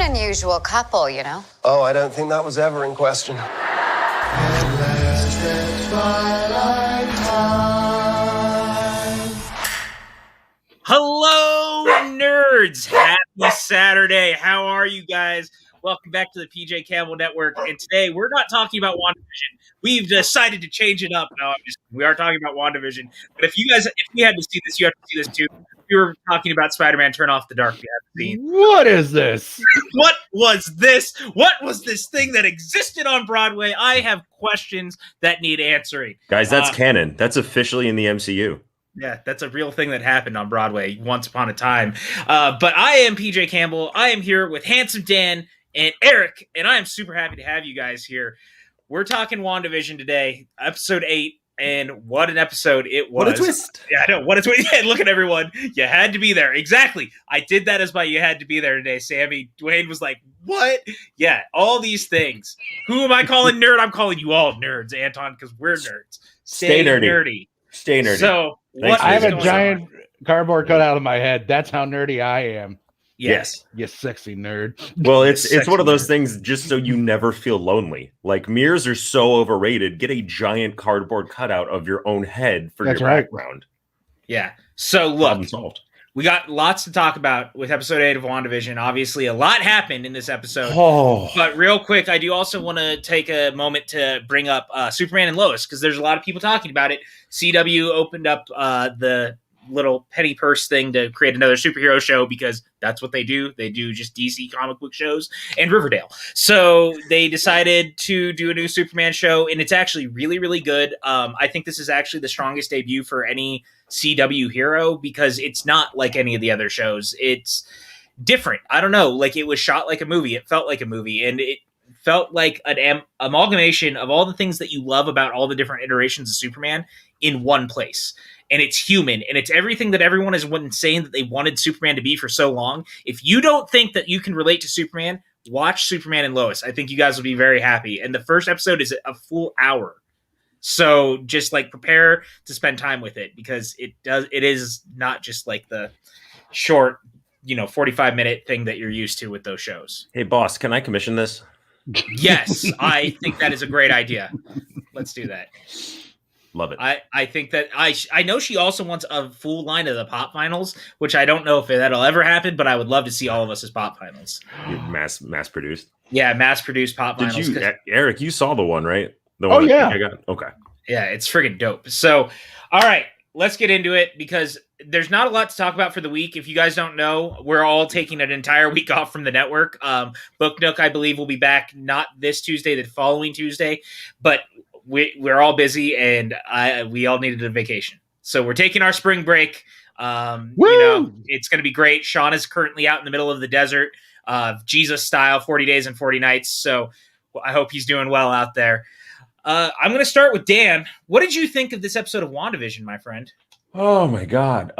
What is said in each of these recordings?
unusual couple, you know. Oh, I don't think that was ever in question. Hello, nerds! Happy Saturday. How are you guys? Welcome back to the PJ Campbell Network. And today we're not talking about WandaVision. We've decided to change it up. No, we are talking about WandaVision. But if you had to see this, you have to see this too. We were talking about Spider-Man Turn Off the Dark. What is this? What was this? What was this thing that existed on Broadway? I have questions that need answering. Guys, that's canon. That's officially in the MCU. Yeah, that's a real thing that happened on Broadway once upon a time. But I am PJ Campbell. I am here with Handsome Dan and Eric, and I am super happy to have you guys here. We're talking WandaVision today, episode 8, and what an episode it was. What a twist. Yeah, I know. What a twist. Yeah, look at everyone. You had to be there. Exactly. I did that as my you had to be there today, Sammy. Dwayne was like, what? Yeah, all these things. Who am I calling nerd? I'm calling you all nerds, Anton, because we're nerds. Stay nerdy. Stay nerdy. So, I have a giant cardboard cutout of my head. That's how nerdy I am. Yes. You sexy nerd. Well, it's one of those things just so you never feel lonely. Like, mirrors are so overrated. Get a giant cardboard cutout of your own head for your background. Yeah. So, look. Problem solved. We got lots to talk about with episode 8 of WandaVision. Obviously, a lot happened in this episode. Oh. But real quick, I do also want to take a moment to bring up Superman and Lois, because there's a lot of people talking about it. CW opened up the little penny purse thing to create another superhero show because that's what they do. They do just DC comic book shows and Riverdale. So they decided to do a new Superman show, and it's actually really, really good. I think this is actually the strongest debut for any CW hero because it's not like any of the other shows. It's different. I don't know. Like, it was shot like a movie. It felt like a movie, and it felt like an amalgamation of all the things that you love about all the different iterations of Superman in one place. And it's human, and it's everything that everyone has been saying that they wanted Superman to be for so long. If you don't think that you can relate to Superman, watch Superman and Lois. I think you guys will be very happy. And the first episode is a full hour. So just like prepare to spend time with it because it is not just like the short, 45-minute thing that you're used to with those shows. Hey, boss, can I commission this? Yes, I think that is a great idea. Let's do that. Love it. I think that I know she also wants a full line of the pop finals, which I don't know if that'll ever happen, but I would love to see all of us as pop finals. Mass produced. Yeah, mass produced pop finals. Did you, Eric? You saw the one, right? The one I got. Okay. Yeah, it's friggin' dope. So, all right, let's get into it because there's not a lot to talk about for the week. If you guys don't know, we're all taking an entire week off from the network. Book Nook, I believe, will be back not this Tuesday, the following Tuesday, but we're all busy and we all needed a vacation. So we're taking our spring break. It's going to be great. Sean is currently out in the middle of the desert, Jesus style, 40 days and 40 nights. So I hope he's doing well out there. I'm going to start with Dan. What did you think of this episode of WandaVision, my friend? Oh my God.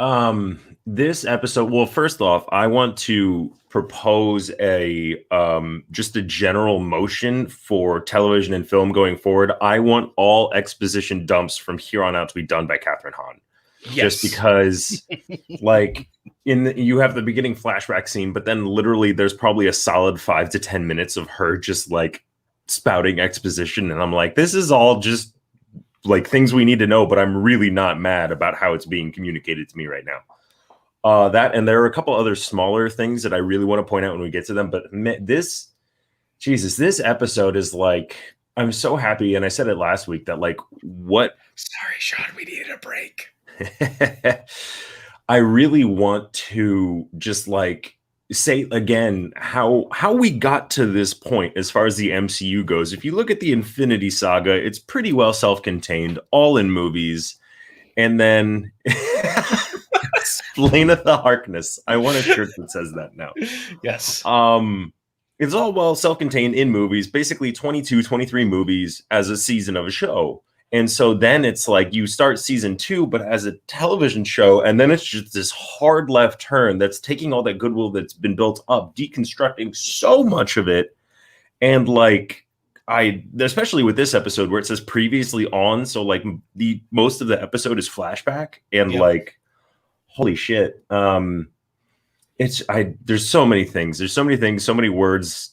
This episode, well, first off, I want to propose just a general motion for television and film going forward. I want all exposition dumps from here on out to be done by Catherine Hahn. Yes. Just because like you have the beginning flashback scene, but then literally there's probably a solid 5 to 10 minutes of her just like spouting exposition. And I'm like, this is all just like things we need to know, but I'm really not mad about how it's being communicated to me right now. That, and there are a couple other smaller things that I really want to point out when we get to them. But this episode is like, I'm so happy. And I said it last week that like, Sorry, Sean, we needed a break. I really want to just like say again how we got to this point as far as the MCU goes. If you look at the Infinity Saga, it's pretty well self-contained, all in movies. And then explaineth the Harkness. I want a shirt that says that now. Yes. It's all well self-contained in movies, basically 22, 23 movies as a season of a show. And so then it's like you start season 2, but as a television show, and then it's just this hard left turn that's taking all that goodwill that's been built up, deconstructing so much of it. And like, especially with this episode where it says previously on, so like most of the episode is flashback, and like, holy shit. There's so many things. There's so many things, so many words,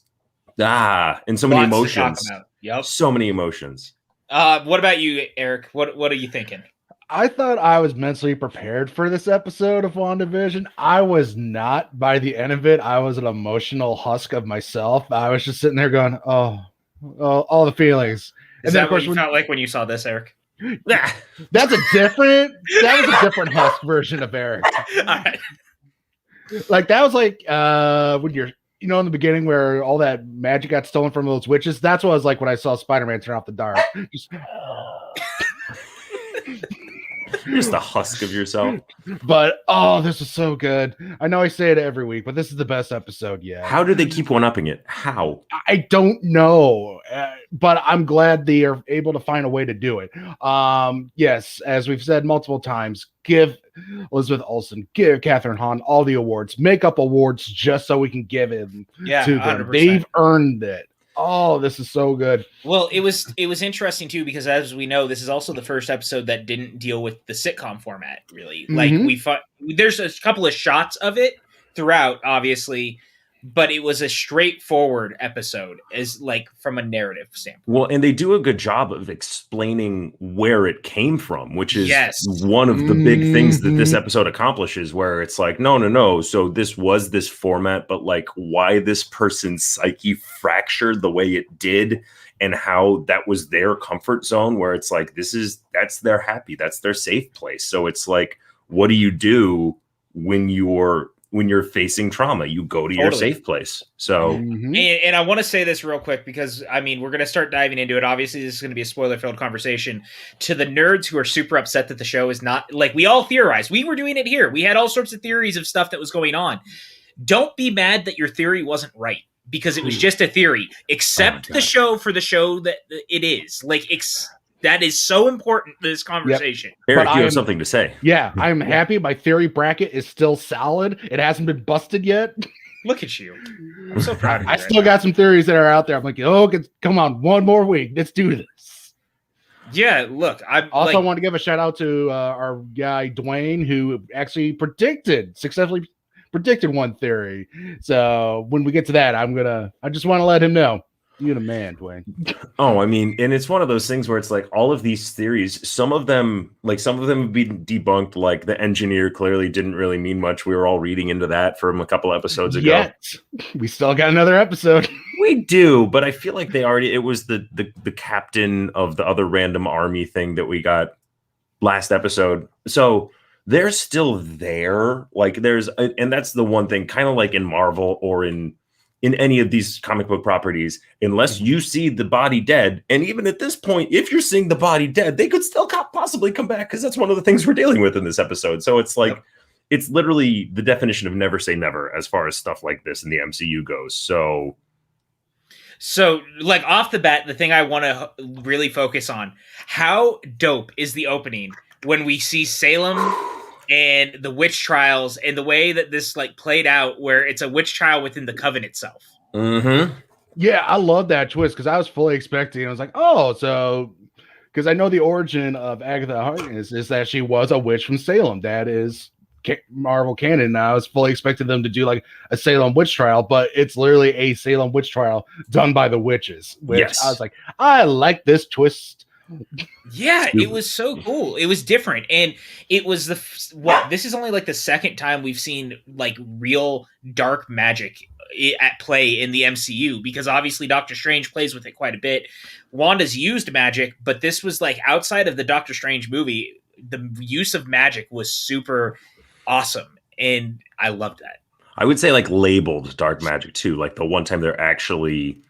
and so many Lots to talk emotions. about. Yep. So many emotions. What about you, Eric? What are you thinking? I thought I was mentally prepared for this episode of WandaVision. I was not. By the end of it, I was an emotional husk of myself. I was just sitting there going, oh all the feelings. Is that what you felt like when you saw this, Eric? That was a different husk version of Eric. All right. Like that was like when you're in the beginning where all that magic got stolen from those witches. That's what I was like when I saw Spider-Man turn off the dark. Just a husk of yourself. But this is so good. I know I say it every week, but this is the best episode yet. How do they keep one-upping it? How? I don't know, but I'm glad they are able to find a way to do it. Yes, as we've said multiple times, give Elizabeth Olsen, give Catherine Hahn all the awards, make up awards just so we can give it to them. 100%. They've earned it. Oh, this is so good. Well, it was interesting too because as we know, this is also the first episode that didn't deal with the sitcom format. Really, like there's a couple of shots of it throughout, obviously, but it was a straightforward episode, as like from a narrative standpoint. Well, and they do a good job of explaining where it came from, which is one of the big things that this episode accomplishes, where it's like, no. So this was this format, but like why this person's psyche fractured the way it did and how that was their comfort zone, where it's like, that's their happy, that's their safe place. So it's like, what do you do when you're facing trauma? You go to your safe place. So, and I want to say this real quick because I mean, we're going to start diving into it. Obviously, this is going to be a spoiler-filled conversation. To the nerds who are super upset that the show is not like we all theorized. We were doing it here. We had all sorts of theories of stuff that was going on. Don't be mad that your theory wasn't right because it was just a theory. Accept the show for the show that it is. Like that is so important to this conversation. Yep. Eric, you have something to say. Yeah, I'm happy. My theory bracket is still solid. It hasn't been busted yet. Look at you. I'm so proud of you. I still got some theories that are out there. I'm like, come on, one more week. Let's do this. Yeah, look. I also want to give a shout out to our guy, Dwayne, who actually successfully predicted one theory. So when we get to that, I just want to let him know. You're the man, Dwayne. Oh, I mean, and it's one of those things where it's like all of these theories, some of them have been debunked. Like the engineer clearly didn't really mean much. We were all reading into that from a couple episodes ago. Yet we still got another episode. We do, but I feel like it was the captain of the other random army thing that we got last episode. So they're still there. Like and that's the one thing, kind of like in Marvel or in any of these comic book properties, unless you see the body dead. And even at this point, if you're seeing the body dead, they could still possibly come back because that's one of the things we're dealing with in this episode. So it's like, it's literally the definition of never say never as far as stuff like this in the MCU goes. So like off the bat, the thing I want to really focus on, how dope is the opening when we see Salem and the witch trials and the way that this like played out where it's a witch trial within the coven itself. Yeah, I love that twist because I was fully expecting. I was like, so because I know the origin of Agatha Harkness is that she was a witch from Salem. That is Marvel canon. Now I was fully expecting them to do like a Salem witch trial, but it's literally a Salem witch trial done by the witches. Which I was like, I like this twist. Yeah, it was so cool. It was different, and it was this is only like the second time we've seen like real dark magic at play in the MCU, because obviously Doctor Strange plays with it quite a bit. Wanda's used magic, but this was like outside of the Doctor Strange movie, the use of magic was super awesome, and I loved that. I would say like labeled dark magic too, like the one time they're actually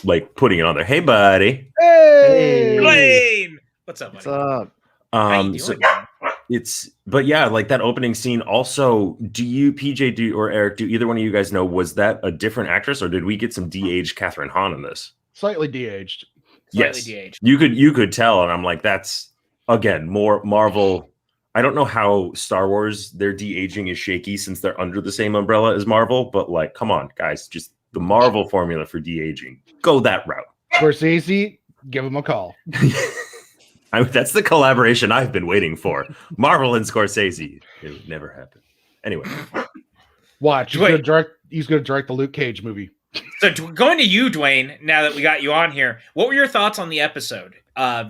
like putting it on there. Hey, buddy. Hey, Blaine. What's up, buddy? What's up? How you doing, man? But yeah, like that opening scene. Also, do you, PJ, or Eric, do either one of you guys know, was that a different actress, or did we get some de-aged Catherine Hahn in this? Slightly de-aged. Yes, de-aged. You could tell, and I'm like, that's again more Marvel. I don't know how Star Wars, their de-aging is shaky since they're under the same umbrella as Marvel, but like, come on, guys, just the Marvel formula for de-aging. Go that route. Scorsese, give him a call. That's the collaboration I've been waiting for. Marvel and Scorsese. It would never happen. Anyway. Watch, Dwayne. He's gonna direct the Luke Cage movie. So going to you, Dwayne, now that we got you on here, what were your thoughts on the episode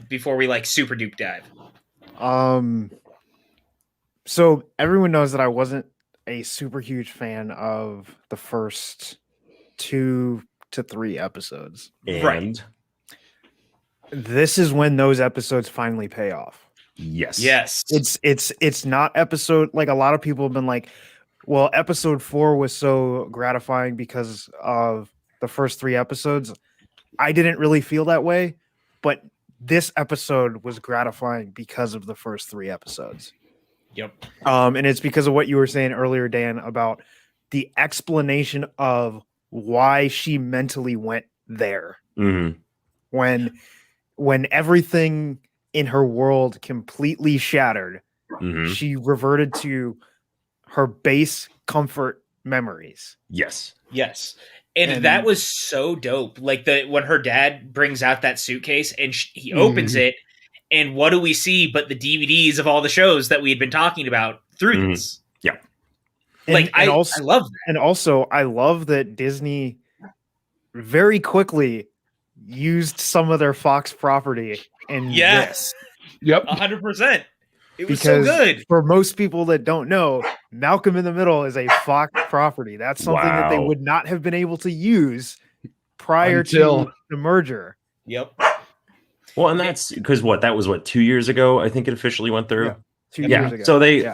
before we super dupe dive? So everyone knows that I wasn't a super huge fan of the first 2 to 3 episodes. And Right. This is when those episodes finally pay off. yes. It's not episode, like a lot of people have been like, well, episode 4 was so gratifying because of the first 3 episodes. I didn't really feel that way, but this episode was gratifying because of the first 3 episodes. Yep. And it's because of what you were saying earlier, Dan, about the explanation of why she mentally went there. Mhm. When everything in her world completely shattered, Mhm. she reverted to her base comfort memories. Yes. Yes. And that was so dope. Like when her dad brings out that suitcase and he opens it, and what do we see but the DVDs of all the shows that we had been talking about through this? Yeah. I love that. And also, I love that Disney very quickly used some of their Fox property in Yes. Yep. 100%. It was because so good. for most people that don't know, Malcolm in the Middle is a Fox property. That's something that they Wow. would not have been able to use prior Until- to the merger. Yep. Well, and that's because that was 2 years ago. I think it officially went through. Yeah. 2 years ago. So they Yeah.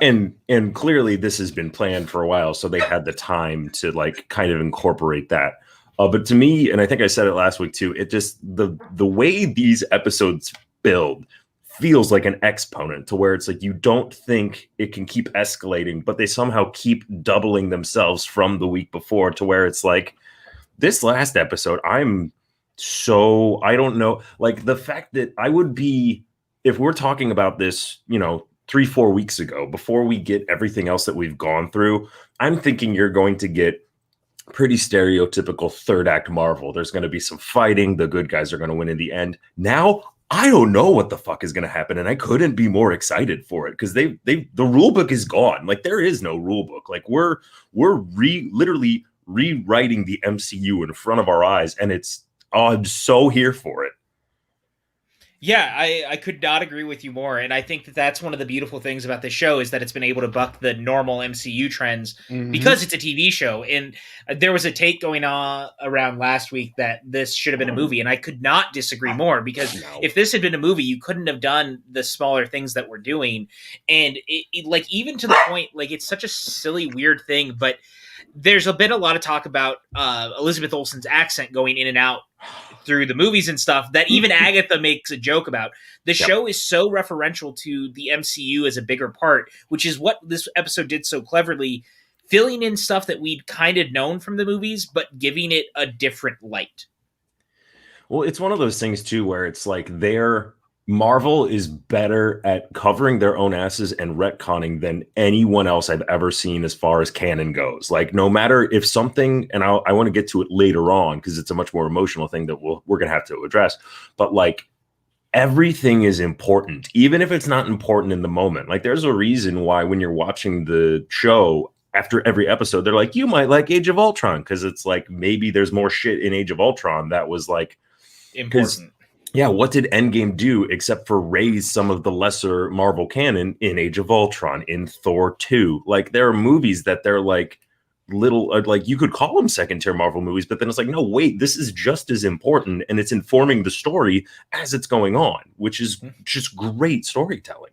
and clearly this has been planned for a while, so they had the time to kind of incorporate that. But to me, and I think I said it last week too, it just the way these episodes build feels like an exponent to where it's like you don't think it can keep escalating, but they somehow keep doubling themselves from the week before to where it's like this last episode, I don't know, like the fact that I would be, if we're talking about this, 3-4 weeks ago, before we get everything else that we've gone through, I'm thinking you're going to get pretty stereotypical third act Marvel. There's going to be some fighting. The good guys are going to win in the end. Now, I don't know what the fuck is going to happen, and I couldn't be more excited for it because the rule book is gone. Like there is no rule book. Like we're literally rewriting the MCU in front of our eyes, and I'm so here for it. Yeah, I could not agree with you more. And I think that that's one of the beautiful things about this show is that it's been able to buck the normal MCU trends because it's a TV show. And there was a take going on around last week that this should have been a movie. And I could not disagree more because if this had been a movie, you couldn't have done the smaller things that we're doing. And it even to the point, it's such a silly, weird thing, but there's been a lot of talk about Elizabeth Olsen's accent going in and out through the movies and stuff that even Agatha makes a joke about. The show is so referential to the MCU as a bigger part, which is what this episode did so cleverly, filling in stuff that we'd kind of known from the movies, but giving it a different light. Well, it's one of those things too, where it's like Marvel is better at covering their own asses and retconning than anyone else I've ever seen as far as canon goes. Like no matter if something, and I want to get to it later on because it's a much more emotional thing that we're going to have to address, but everything is important, even if it's not important in the moment. Like there's a reason why when you're watching the show after every episode, they're like, you might like Age of Ultron because it's like maybe there's more shit in Age of Ultron that was Important. Yeah, what did Endgame do except for raise some of the lesser Marvel canon in Age of Ultron, in Thor 2? Like, there are movies that they're little, you could call them second-tier Marvel movies, but then it's like, no, wait, this is just as important, and it's informing the story as it's going on, which is just great storytelling.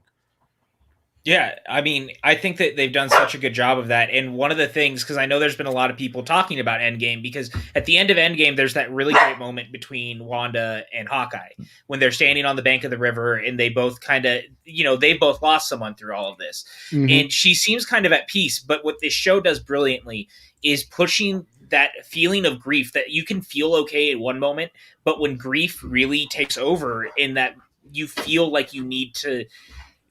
Yeah, I mean, I think that they've done such a good job of that. And one of the things, because I know there's been a lot of people talking about Endgame, because at the end of Endgame, there's that really great moment between Wanda and Hawkeye when they're standing on the bank of the river and they both kind of, they both lost someone through all of this. And she seems kind of at peace. But what this show does brilliantly is pushing that feeling of grief that you can feel okay in one moment, but when grief really takes over in that you feel like you need to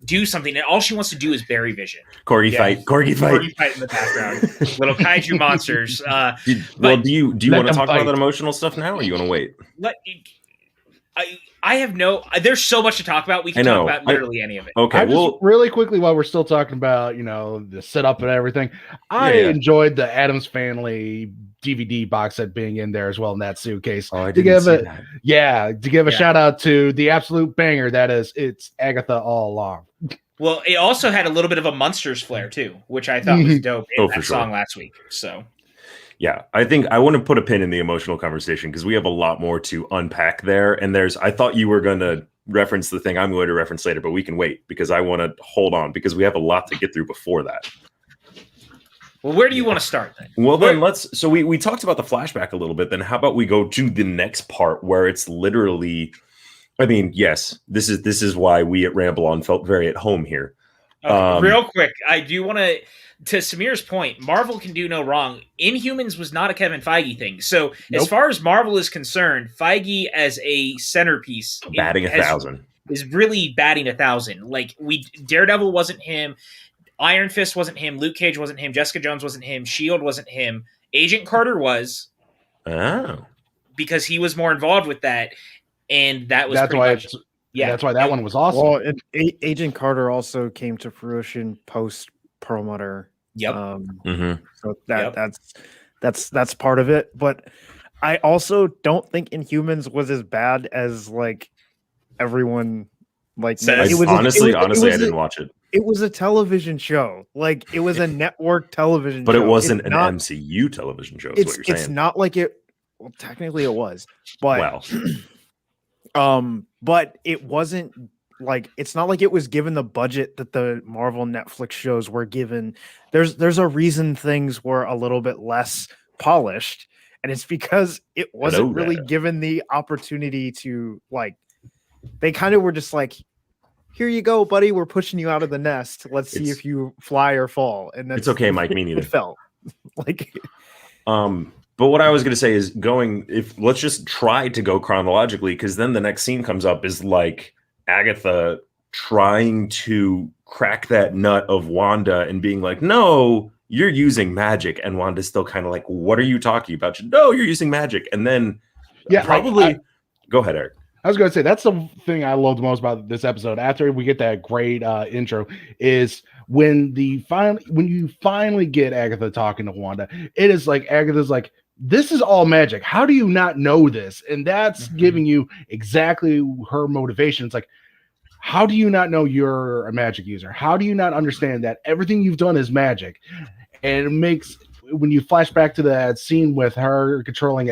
do something, and all she wants to do is bury Vision. Corgi fight in the background. Little kaiju monsters. Do you want to talk about that emotional stuff now, or you want to wait? I have no. There's so much to talk about. We can talk about literally any of it. Okay, just really quickly while we're still talking about the setup and everything, I enjoyed the Addams Family DVD box set being in there as well in that suitcase. Oh, I didn't see that. Yeah, to give a shout out to the absolute banger that is, it's Agatha all along. Well, it also had a little bit of a Munsters flair too, which I thought was dope in that song last week. So. Yeah, I think I want to put a pin in the emotional conversation because we have a lot more to unpack there. And I thought you were going to reference the thing I'm going to reference later, but we can wait because I want to hold on because we have a lot to get through before that. Well, where do you want to start then? Well, then so we talked about the flashback a little bit. Then how about we go to the next part where it's literally, I mean, yes, this is why we at Ramble On felt very at home here. Real quick, I do want to Samir's point, Marvel can do no wrong. Inhumans was not a Kevin Feige thing. So as far as Marvel is concerned, Feige as a centerpiece batting 1,000 is really batting 1,000. Like Daredevil wasn't him, Iron Fist wasn't him, Luke Cage wasn't him, Jessica Jones wasn't him, Shield wasn't him. Agent Carter was. Oh. Because he was more involved with that, and that was that's why that one was awesome. Well, Agent Carter also came to fruition post Perlmutter. Yep. So that's part of it. But I also don't think Inhumans was as bad as like everyone like says. Honestly, I didn't watch it. It was a television show. Like it was a network television but show. But it wasn't an MCU television show, is what you're saying. It's not like it. Well, technically it was. But well. But it wasn't like it's not like it was given the budget that the Marvel Netflix shows were given. There's a reason things were a little bit less polished, and it's because it wasn't really given the opportunity to like. They kind of were just like, "Here you go, buddy. We're pushing you out of the nest. Let's see if you fly or fall." And that's it's okay, Mike. Me neither. It felt like. But what I was going to say is let's just try to go chronologically, because then the next scene comes up is like Agatha trying to crack that nut of Wanda and being like, no, you're using magic. And Wanda's still kind of like, what are you talking about? No, you're using magic. And then probably go ahead, Eric. I was going to say, that's the thing I love the most about this episode. After we get that great intro is when you finally get Agatha talking to Wanda, it is like Agatha's like, this is all magic. How do you not know this? And that's giving you exactly her motivation. It's like, how do you not know you're a magic user? How do you not understand that everything you've done is magic? And it makes, when you flash back to that scene with her controlling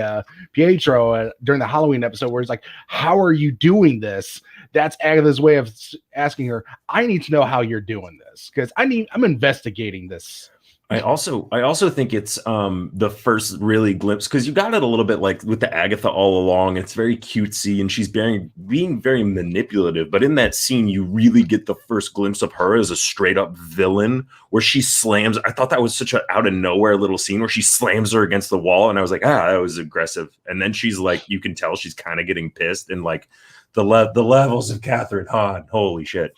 Pietro during the Halloween episode, where it's like, how are you doing this? That's Agatha's way of asking her, I need to know how you're doing this, because I'm investigating this. I also think it's the first really glimpse, because you got it a little bit like with the Agatha all along. It's very cutesy and she's being very manipulative. But in that scene, you really get the first glimpse of her as a straight up villain, where she slams. I thought that was such an out of nowhere little scene where she slams her against the wall. And I was like, that was aggressive. And then she's like, you can tell she's kind of getting pissed, and like the levels of Catherine Hahn. Holy shit.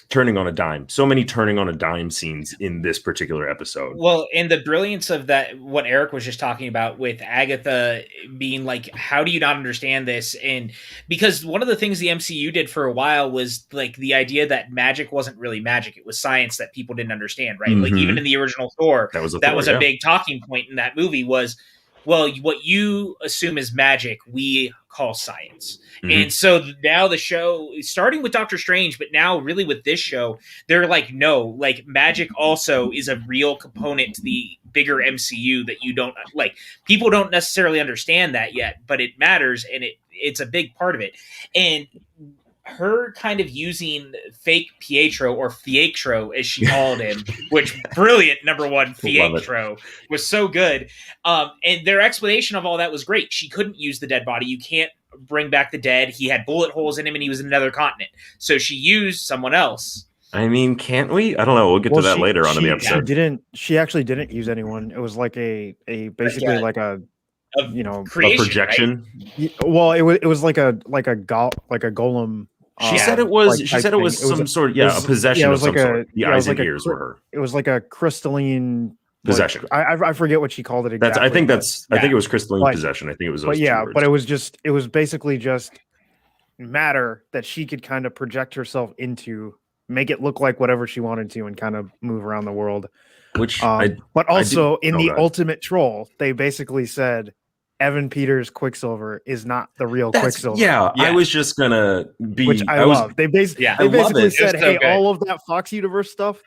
Turning on a dime. So many turning on a dime scenes in this particular episode. Well, and the brilliance of that, what Eric was just talking about with Agatha being like, how do you not understand this? And because one of the things the MCU did for a while was like the idea that magic wasn't really magic. It was science that people didn't understand, right? Like even in the original Thor, that was a big talking point in that movie was, well, what you assume is magic, we call science. And so now the show, starting with Doctor Strange, but now really with this show, they're like, no, like magic also is a real component to the bigger MCU that you don't like. People don't necessarily understand that yet, but it matters, and it's a big part of it. And her kind of using fake Pietro, or Fietro as she called him, which brilliant, number one, Fietro was so good. And their explanation of all that was great. She couldn't use the dead body. You can't bring back the dead. He had bullet holes in him and he was in another continent. So she used someone else. I mean, can't we? I don't know. We'll get to that later on in the episode. She actually didn't use anyone. It was like a basically like a creation, a projection. Right? Well, it was like a golem. She said it was. She said it was some sort of a possession of some sort. The eyes and ears were her. It was like a crystalline Possession. I forget what she called it exactly. I think it was crystalline But- possession. I think it was those But two yeah, words. but it was basically just matter that she could kind of project herself into, make it look like whatever she wanted to, and kind of move around the world. Which But also in the go ahead. Ultimate Troll, they basically said Evan Peters Quicksilver is not the real Quicksilver. Yeah, I was just gonna be. Which I love. They I basically love it. said, It's so "Hey, good. all of that Fox universe stuff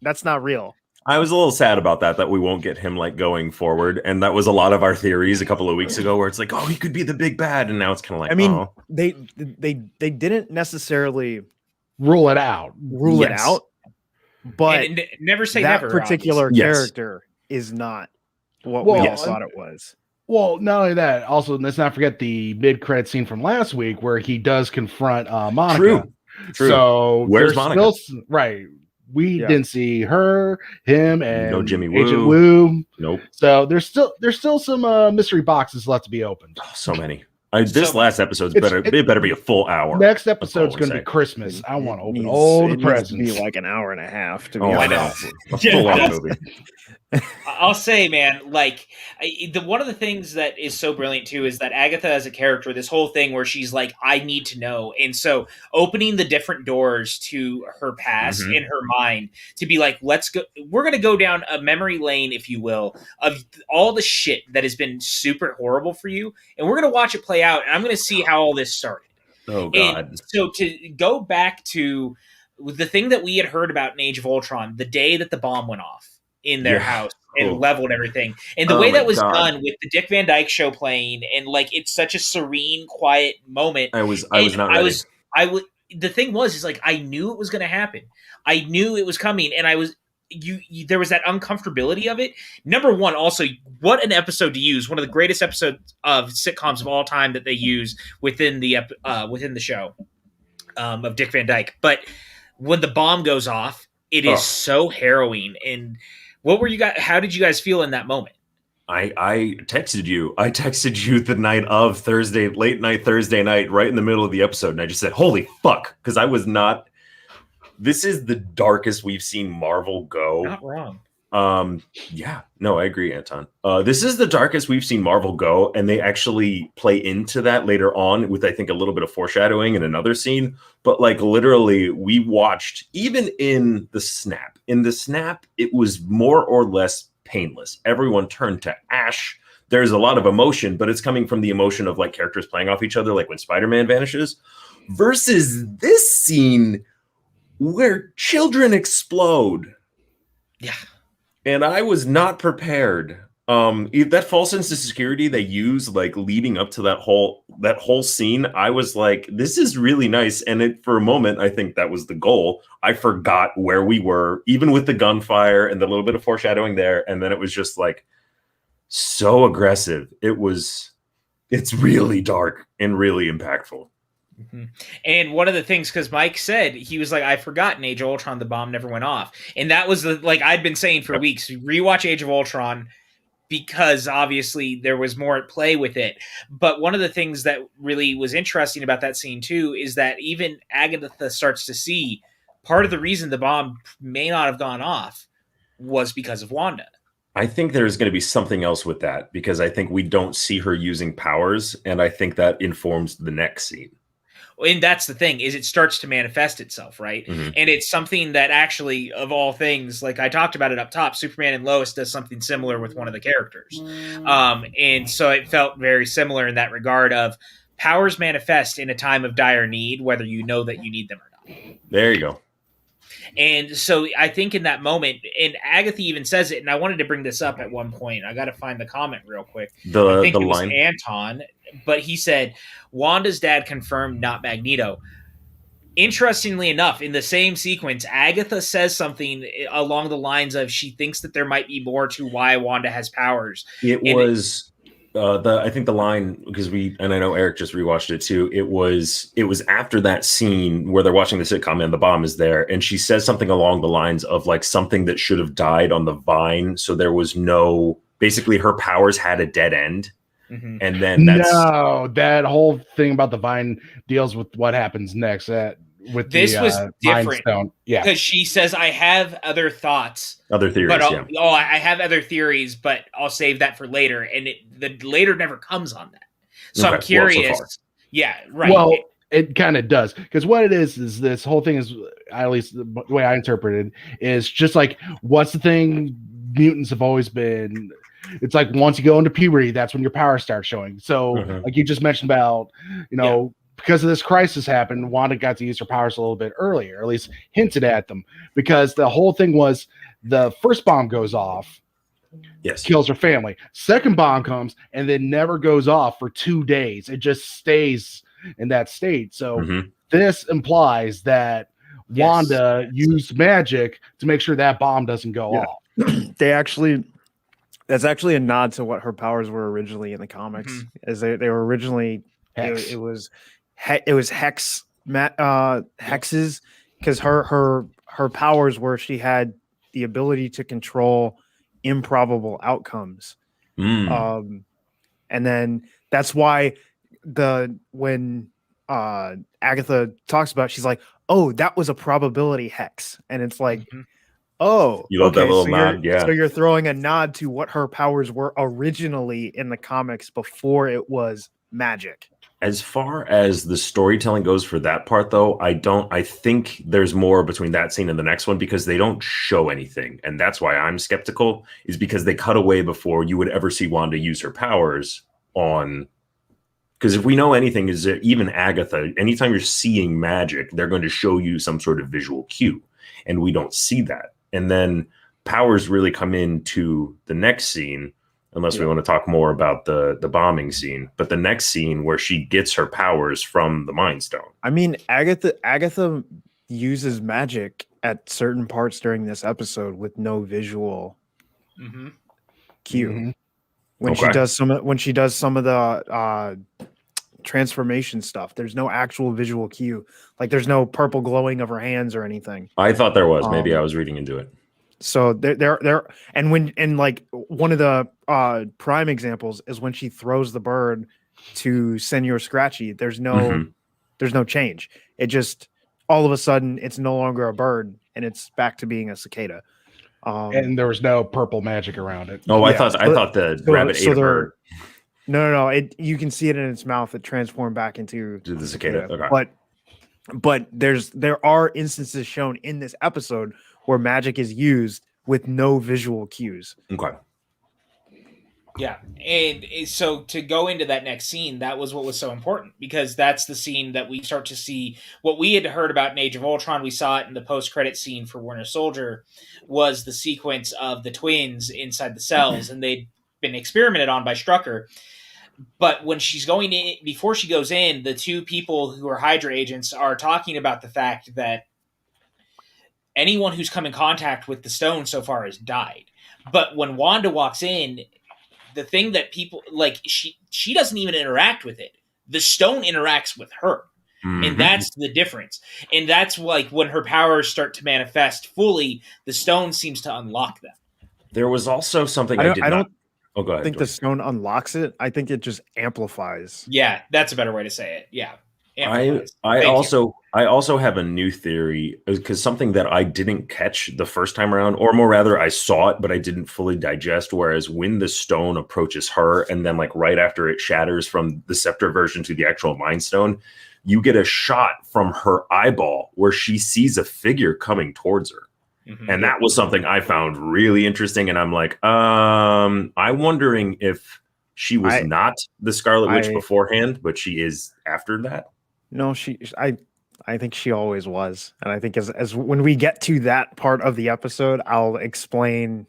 that's not real." I was a little sad about that we won't get him like going forward, and that was a lot of our theories a couple of weeks ago, where it's like, oh, he could be the big bad, and now it's kind of like, I mean, oh. they didn't necessarily Rule it out. it out, but And never say that never. particular obviously. Yes. character is not what Well, we all yes. thought it was. Well, not only that, also let's not forget the mid-credit scene from last week where he does confront Monica. True. So Where's there's Monica? Right. We Yeah. didn't see her, him, and No Jimmy Agent Woo. Woo. Nope. So there's still some mystery boxes left to be opened. Oh, so many. This So last episode's It's- better. It better be a full hour. Next That's all episode's we're going to be saying. Christmas. I want to open Needs- all the it needs to presents. be like an hour and a half. To be Oh, I honest. know. A Yeah, full-on that's- movie. I'll say, man, like one of the things that is so brilliant too is that Agatha as a character, this whole thing where she's like, I need to know, and so opening the different doors to her past Mhm. in her mind to be like, let's go. We're gonna go down a memory lane, if you will, of all the shit that has been super horrible for you, and we're gonna watch it play out, and I'm gonna see how all this started. Oh god. And so to go back to the thing that we had heard about in Age of Ultron, the day that the bomb went off in their Yeah. house and Oh. leveled everything, and the Oh way my that was God. done with the Dick Van Dyke Show playing, and like it's such a serene, quiet moment. I was And not ready. I would. The thing was, is like I knew it was going to happen. I knew it was coming, and I was. You, there was that uncomfortability of it. Number one, also, what an episode to use! One of the greatest episodes of sitcoms of all time that they use within the show of Dick Van Dyke. But when the bomb goes off, it is Oh. so harrowing. And what were you guys? How did you guys feel in that moment? I texted you. I texted you the night of Thursday, late night Thursday night, right in the middle of the episode, and I just said, "Holy fuck!" Because I was not. This is the darkest we've seen Marvel go. Not wrong. Yeah, no, I agree, Anton. This is the darkest we've seen Marvel go, and they actually play into that later on with, I think, a little bit of foreshadowing in another scene. But like literally, we watched even in the snap. In the snap, it was more or less painless. Everyone turned to ash. There's a lot of emotion, but it's coming from the emotion of like characters playing off each other, like when Spider-Man vanishes, versus this scene where children explode. Yeah. And I was not prepared. That false sense of security they use, like leading up to that whole scene, I was like, "This is really nice." And for a moment, I think that was the goal. I forgot where we were, even with the gunfire and the little bit of foreshadowing there. And then it was just like so aggressive. It's really dark and really impactful. Mm-hmm. And one of the things, because Mike said, he was like, I forgot in Age of Ultron the bomb never went off. And that was like I'd been saying for weeks, rewatch Age of Ultron, because obviously there was more at play with it. But one of the things that really was interesting about that scene too is that even Agatha starts to see part of the reason the bomb may not have gone off was because of Wanda. I think there's going to be something else with that, because I think we don't see her using powers, and I think that informs the next scene. And that's the thing, is it starts to manifest itself, right? Mhm. And it's something that actually, of all things, like I talked about it up top, Superman and Lois does something similar with one of the characters. And so it felt very similar in that regard of powers manifest in a time of dire need, whether you know that you need them or not. There you go. And so I think in that moment, and Agatha even says it, and I wanted to bring this up at one point. I got to find the comment real quick. I think The it was line. Anton, but he said, Wanda's dad confirmed, not Magneto. Interestingly enough, in the same sequence, Agatha says something along the lines of she thinks that there might be more to why Wanda has powers. It And was I think the line, because and I know Eric just rewatched it too. It was after that scene where they're watching the sitcom and the bomb is there, and she says something along the lines of like something that should have died on the vine, so there was no, basically her powers had a dead end. Mm-hmm. And then that's No, that whole thing about the vine deals with what happens next. That with This the was Mind different. Stone. Yeah, Because she says, I have other thoughts. Other theories, But yeah. I have other theories, but I'll save that for later. And the later never comes on that. So Okay, I'm curious. well, so far. Yeah, right. well, it kind of does, because what it is this whole thing is, at least the way I interpret it, is just like, what's the thing mutants have always been. It's like once you go into puberty, that's when your power starts showing. So, like you just mentioned about, because of this crisis happened, Wanda got to use her powers a little bit earlier, or at least hinted at them, because the whole thing was the first bomb goes off, yes, kills her family. Second bomb comes and then never goes off for 2 days. It just stays in that state. So this implies that Wanda used magic to make sure that bomb doesn't go off. That's actually a nod to what her powers were originally in the comics. As they were originally Hex. it was hexes, because her powers were, she had the ability to control improbable outcomes. And then that's why when Agatha talks about it, she's like, oh, that was a probability hex. And it's like, oh, you love that little nod. So you're throwing a nod to what her powers were originally in the comics before it was magic. As far as the storytelling goes for that part, though, I think there's more between that scene and the next one, because they don't show anything. And that's why I'm skeptical, is because they cut away before you would ever see Wanda use her powers on. Because if we know anything, is that even Agatha, anytime you're seeing magic, they're going to show you some sort of visual cue. And we don't see that. And then powers really come into the next scene, unless we want to talk more about the bombing scene. But the next scene where she gets her powers from the Mind Stone. I mean, Agatha uses magic at certain parts during this episode with no visual cue. When she does some of the transformation stuff, there's no actual visual cue. Like there's no purple glowing of her hands or anything. I thought there was. Maybe I was reading into it. So there, and like one of the prime examples is when she throws the bird to Senor Scratchy. There's no change. It just all of a sudden it's no longer a bird and it's back to being a cicada. And there was no purple magic around it. Oh, I thought the rabbit ate a bird. No. You can see it in its mouth. It transformed back into the cicada. Okay. But there are instances shown in this episode where magic is used with no visual cues. Okay. Yeah. And so to go into that next scene, that was what was so important, because that's the scene that we start to see what we had heard about in Age of Ultron. We saw it in the post-credit scene for Winter Soldier, was the sequence of the twins inside the cells, and they'd been experimented on by Strucker. But when she's going in, before she goes in, the two people who are Hydra agents are talking about the fact that anyone who's come in contact with the stone so far has died. But when Wanda walks in, the thing that people like, she doesn't even interact with it. The stone interacts with her. And that's the difference. And that's like when her powers start to manifest fully, the stone seems to unlock them. There was also something I don't go ahead. Think the stone unlocks it. I think it just amplifies. Yeah, that's a better way to say it. Yeah. I also have a new theory, because something that I didn't catch the first time around, or more rather I saw it but I didn't fully digest, whereas when the stone approaches her and then like right after it shatters from the scepter version to the actual Mind Stone, you get a shot from her eyeball where she sees a figure coming towards her. And that was something I found really interesting, and I'm like, I'm wondering if she was not the Scarlet Witch beforehand, but she is after that. No, I think she always was, and I think as when we get to that part of the episode, I'll explain.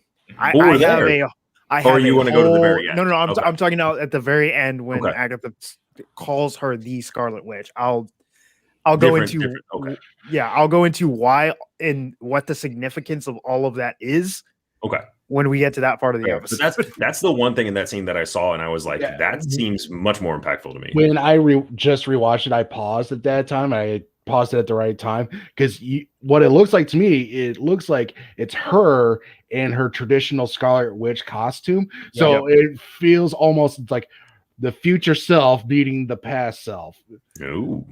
Or you want to go to the very end? No. I'm talking now at the very end when Agatha calls her the Scarlet Witch. I'll go into I'll go into why and what the significance of all of that is. Okay. When we get to that part of the episode. That's the one thing in that scene that I saw, and I was like, that seems much more impactful to me. When I just rewatched it, I paused at that time. I paused it at the right time, because what it looks like to me, it looks like it's her in her traditional Scarlet Witch costume. So it feels almost like the future self beating the past self. Oh,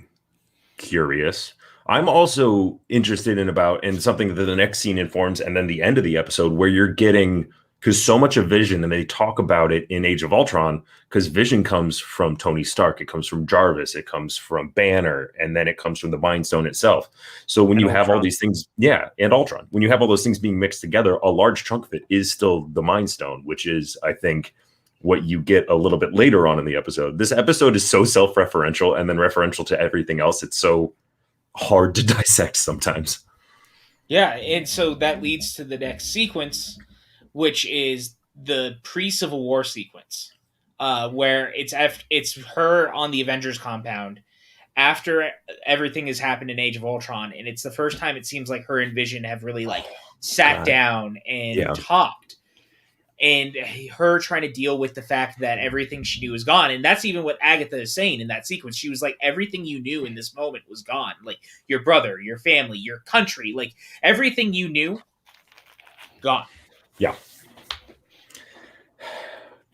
curious. I'm also interested in and something that the next scene informs, and then the end of the episode where you're getting, because so much of Vision, and they talk about it in Age of Ultron, because Vision comes from Tony Stark, it comes from Jarvis, it comes from Banner, and then it comes from the Mind Stone itself. So when you have all these things, and Ultron, when you have all those things being mixed together, a large chunk of it is still the Mind Stone, which is, I think, what you get a little bit later on in the episode. This episode is so self-referential and then referential to everything else. It's so hard to dissect sometimes. Yeah, and so that leads to the next sequence, which is the pre-Civil War sequence, where it's her on the Avengers compound after everything has happened in Age of Ultron, and it's the first time it seems like her and Vision have really like sat down and talked. And her trying to deal with the fact that everything she knew is gone. And that's even what Agatha is saying in that sequence. She was like, everything you knew in this moment was gone. Like your brother, your family, your country, like everything you knew, gone. Yeah.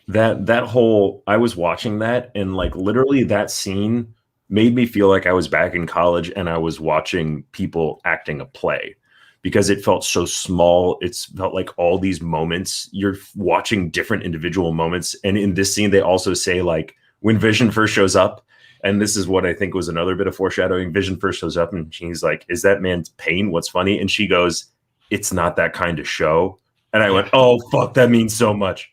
That whole, I was watching that, and like literally that scene made me feel like I was back in college and I was watching people acting a play. Because it felt so small. It felt like all these moments, you're watching different individual moments. And in this scene, they also say, like, when Vision first shows up, and this is what I think was another bit of foreshadowing, Vision first shows up and she's like, is that man's pain what's funny? And she goes, it's not that kind of show. And I went, oh, fuck, that means so much.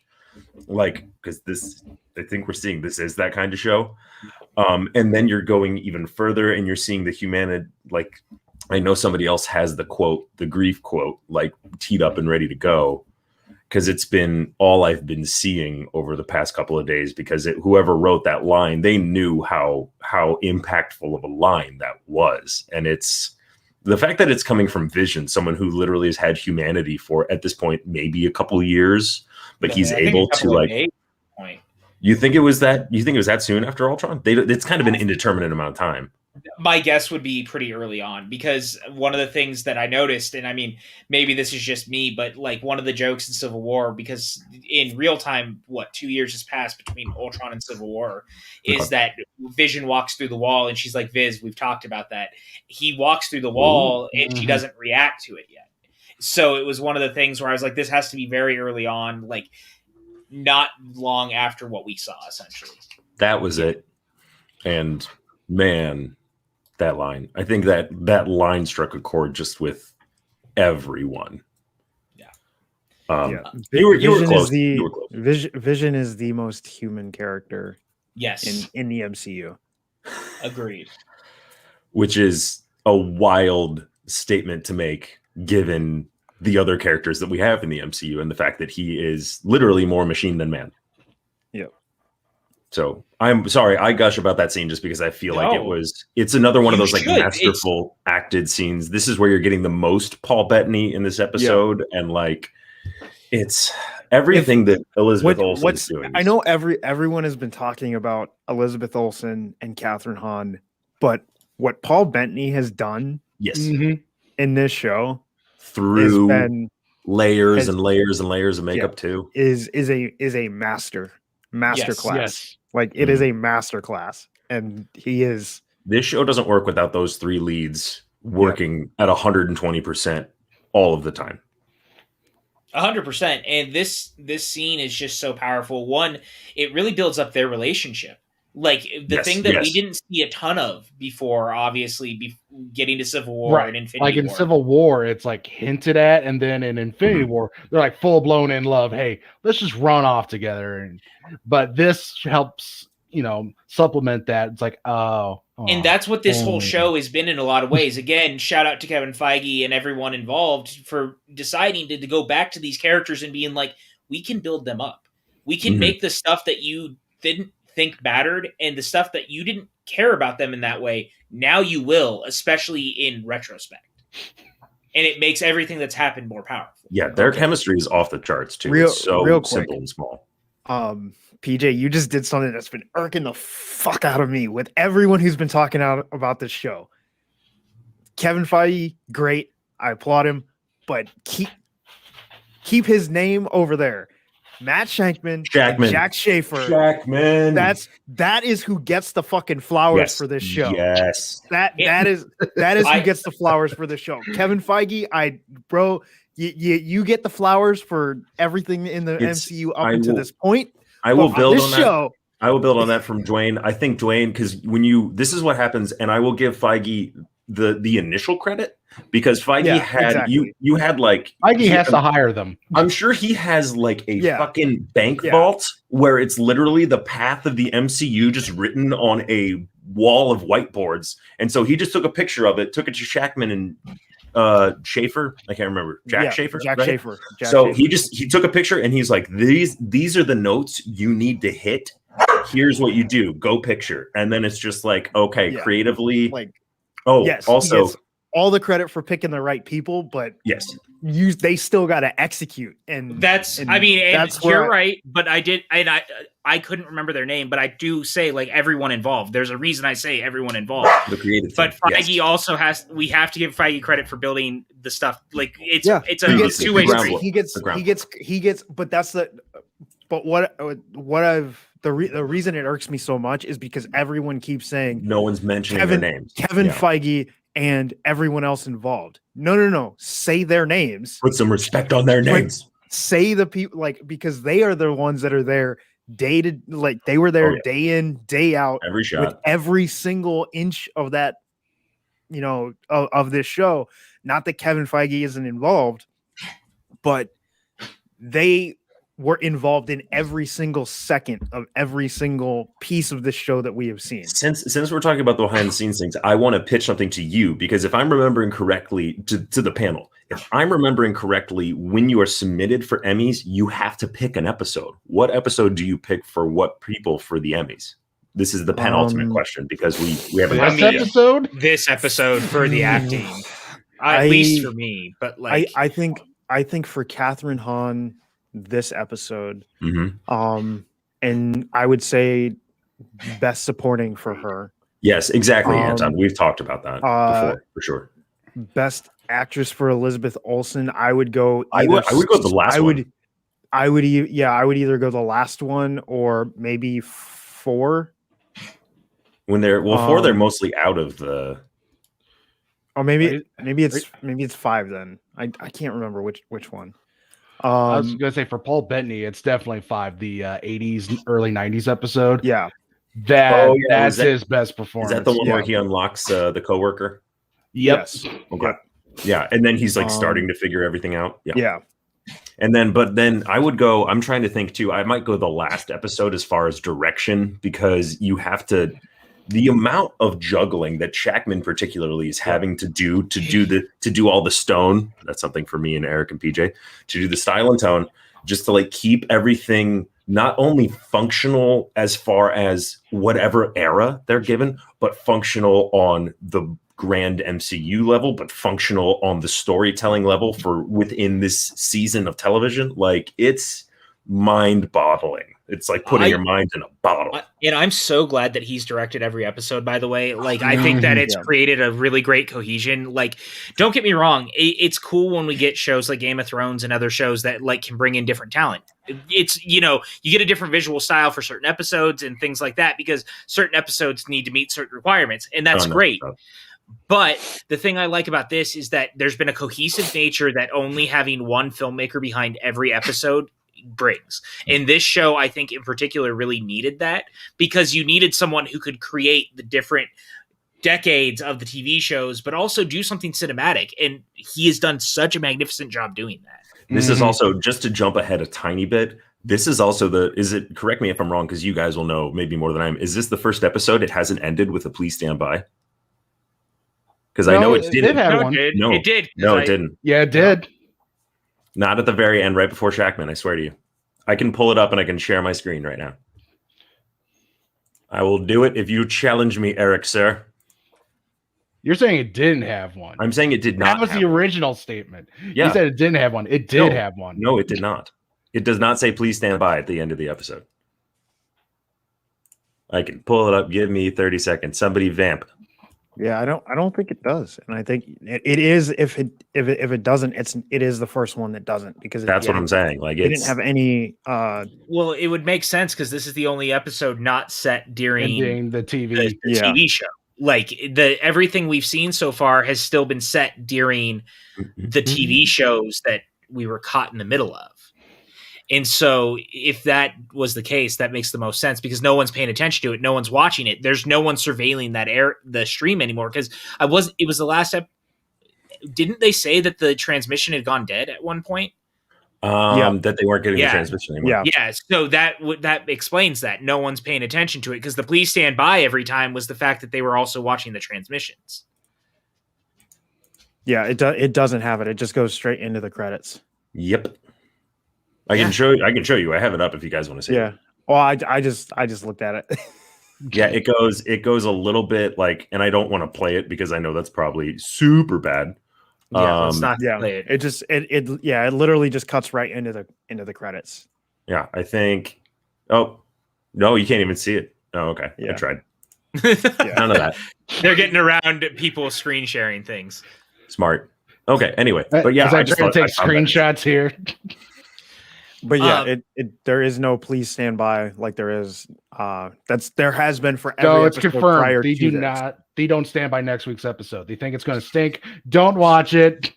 Like, because this, I think we're seeing this is that kind of show. And then you're going even further and you're seeing the humanity, like, I know somebody else has the quote, the grief quote, like teed up and ready to go, because it's been all I've been seeing over the past couple of days, because whoever wrote that line, they knew how impactful of a line that was. And it's the fact that it's coming from Vision, someone who literally has had humanity for, at this point, maybe a couple of years, but he's able to like, you think it was that soon after Ultron? It's kind of an indeterminate amount of time. My guess would be pretty early on, because one of the things that I noticed, and I mean, maybe this is just me, but like one of the jokes in Civil War, because in real time, 2 years has passed between Ultron and Civil War, is that Vision walks through the wall and she's like, Viz, we've talked about that. He walks through the wall and she doesn't react to it yet. So it was one of the things where I was like, this has to be very early on, like not long after what we saw, essentially. That was it. And man, that line. I think that line struck a chord just with everyone. Yeah. You were close. Vision is the most human character. Yes. In the MCU. Agreed. Which is a wild statement to make, given the other characters that we have in the MCU and the fact that he is literally more machine than man. Yep. So I'm sorry, I gush about that scene just because I feel like it's another one of those like masterful acted scenes. This is where you're getting the most Paul Bettany in this episode, and like it's everything that Elizabeth Olsen is doing. I know everyone has been talking about Elizabeth Olsen and Catherine Hahn, but what Paul Bettany has done in this show through layers and layers and layers of makeup too is a master class. Yes. Like it is a master class, and he is. This show doesn't work without those three leads working at 120% all of the time. 100%. And this scene is just so powerful. One, it really builds up their relationship. Like the thing that we didn't see a ton of before, obviously, getting to Civil War and Infinity War. Like in Civil War, it's like hinted at, and then in Infinity War, they're like full blown in love. Hey, let's just run off together. But this helps, supplement that. It's like, and that's what this whole show has been in a lot of ways. Again, shout out to Kevin Feige and everyone involved for deciding to go back to these characters and being like, we can build them up. We can make the stuff that you didn't think mattered, and the stuff that you didn't care about them in that way, now you will, especially in retrospect. And it makes everything that's happened more powerful. Yeah, their chemistry is off the charts too. It's so simple and small. PJ, you just did something that's been irking the fuck out of me with everyone who's been talking out about this show. Kevin Feige, great. I applaud him, but keep his name over there. Matt Shankman, Jackman. and Jack Schaefer. Jackman. That is who gets the fucking flowers for this show. Yes. That is who gets the flowers for the show. Kevin Feige, you get the flowers for everything in the MCU up until this point. I will build on that. Show, I will build on that from Dwayne. I think Dwayne, because this is what happens, and I will give Feige the initial credit because Feige you had like Feige has to hire them. I'm sure he has like a fucking bank vault where it's literally the path of the MCU just written on a wall of whiteboards, and so he just took a picture of it, took it to Shackman and Schaefer. I can't remember. Schaefer. Jack right? Schaefer. Schaefer. He took a picture and he's like, these are the notes you need to hit. Here's what you do. Go picture. And then it's just like, okay, creatively. Like, also all the credit for picking the right people, but they still got to execute. And that's you're right. But I couldn't remember their name, but I do say like everyone involved. There's a reason I say everyone involved. The creative but team, Feige also we have to give Feige credit for building the stuff. Like it's a two-way street. He gets, but that's the reason it irks me so much is because everyone keeps saying no one's mentioning their names. Kevin Feige and everyone else involved. No. Say their names. Put some respect on their names. Like, say the people because they are the ones that are there day in, day out. Every shot. With every single inch of that, of this show. Not that Kevin Feige isn't involved, but they were involved in every single second of every single piece of this show that we have seen. Since we're talking about the behind the scenes things, I want to pitch something to you because if I'm remembering correctly to the panel, if I'm remembering correctly, when you are submitted for Emmys, you have to pick an episode. What episode do you pick for what people for the Emmys? This is the penultimate question because we haven't this episode for the acting, at least for me. But like, I think for Catherine Hahn, this episode, and I would say best supporting for her. Yes, exactly, Anton. We've talked about that before, for sure. Best actress for Elizabeth Olsen. I would go. I would go the last one. I would either go the last one or maybe 4. When they're 4, they're mostly out of the. Or maybe it's 5 then. I can't remember which one. I was gonna say for Paul Bettany, it's definitely 5. The 80s, early 90s episode. Yeah, that's his best performance. Is that the one where he unlocks the coworker? Yep. Yes. Okay. Yeah, and then he's like starting to figure everything out. Yeah. And then I would go. I'm trying to think too. I might go the last episode as far as direction because you have to. The amount of juggling that Shackman particularly is having to do all the stone. That's something for me and Eric and PJ to do the style and tone, just to like keep everything not only functional as far as whatever era they're given, but functional on the grand MCU level, but functional on the storytelling level for within this season of television. Like it's mind-boggling. It's like putting your mind in a bottle. And I'm so glad that he's directed every episode, by the way. Like, I think that it's created a really great cohesion. Like, don't get me wrong. It's cool when we get shows like Game of Thrones and other shows that like can bring in different talent. It's, you get a different visual style for certain episodes and things like that because certain episodes need to meet certain requirements. And that's great. But the thing I like about this is that there's been a cohesive nature that only having one filmmaker behind every episode brings. And this show, I think in particular, really needed that because you needed someone who could create the different decades of the TV shows, but also do something cinematic. And he has done such a magnificent job doing that. This is also, just to jump ahead a tiny bit, this is also correct me if I'm wrong, because you guys will know maybe more than I am. Is this the first episode? It hasn't ended with a please stand by? Because I know it didn't. No, it did. No, it didn't. Yeah, it did. Not at the very end, right before Shackman, I swear to you. I can pull it up and I can share my screen right now. I will do it if you challenge me, Eric, sir. You're saying it didn't have one. I'm saying it did not. That was the original statement. Yeah. You said it didn't have one. It did have one. No, it did not. It does not say please stand by at the end of the episode. I can pull it up. Give me 30 seconds. Somebody vamp. Yeah, I don't think it does, and I think it is. If it doesn't, it is the first one that doesn't, because That's what I'm saying. Like, it didn't have any. Well, it would make sense because this is the only episode not set during Ending the the TV. Yeah. TV show. Like everything we've seen so far has still been set during the TV shows that we were caught in the middle of. And so if that was the case, that makes the most sense because no one's paying attention to it. No one's watching it. There's no one surveilling the stream anymore. Because it was the last didn't they say that the transmission had gone dead at one point? That they weren't getting the transmission anymore. Yeah. So that explains that no one's paying attention to it because the please stand by every time was the fact that they were also watching the transmissions. Yeah, it doesn't have it. It just goes straight into the credits. Yep. I can show you. I have it up if you guys want to see it. Well, I just looked at it. Yeah, it goes a little bit like, and I don't want to play it because I know that's probably super bad. Yeah, let's not play it. It literally just cuts right into the credits. Yeah, I think. Oh no, you can't even see it. Oh, okay. Yeah. I tried. Yeah. None of that. They're getting around people screen sharing things. Smart. Okay. Anyway, but yeah, I try to take screenshots here. But yeah, there is no please stand by like there is. There has been for every it's episode confirmed. prior They to do this. not. They don't stand by next week's episode. They think it's going to stink. Don't watch it.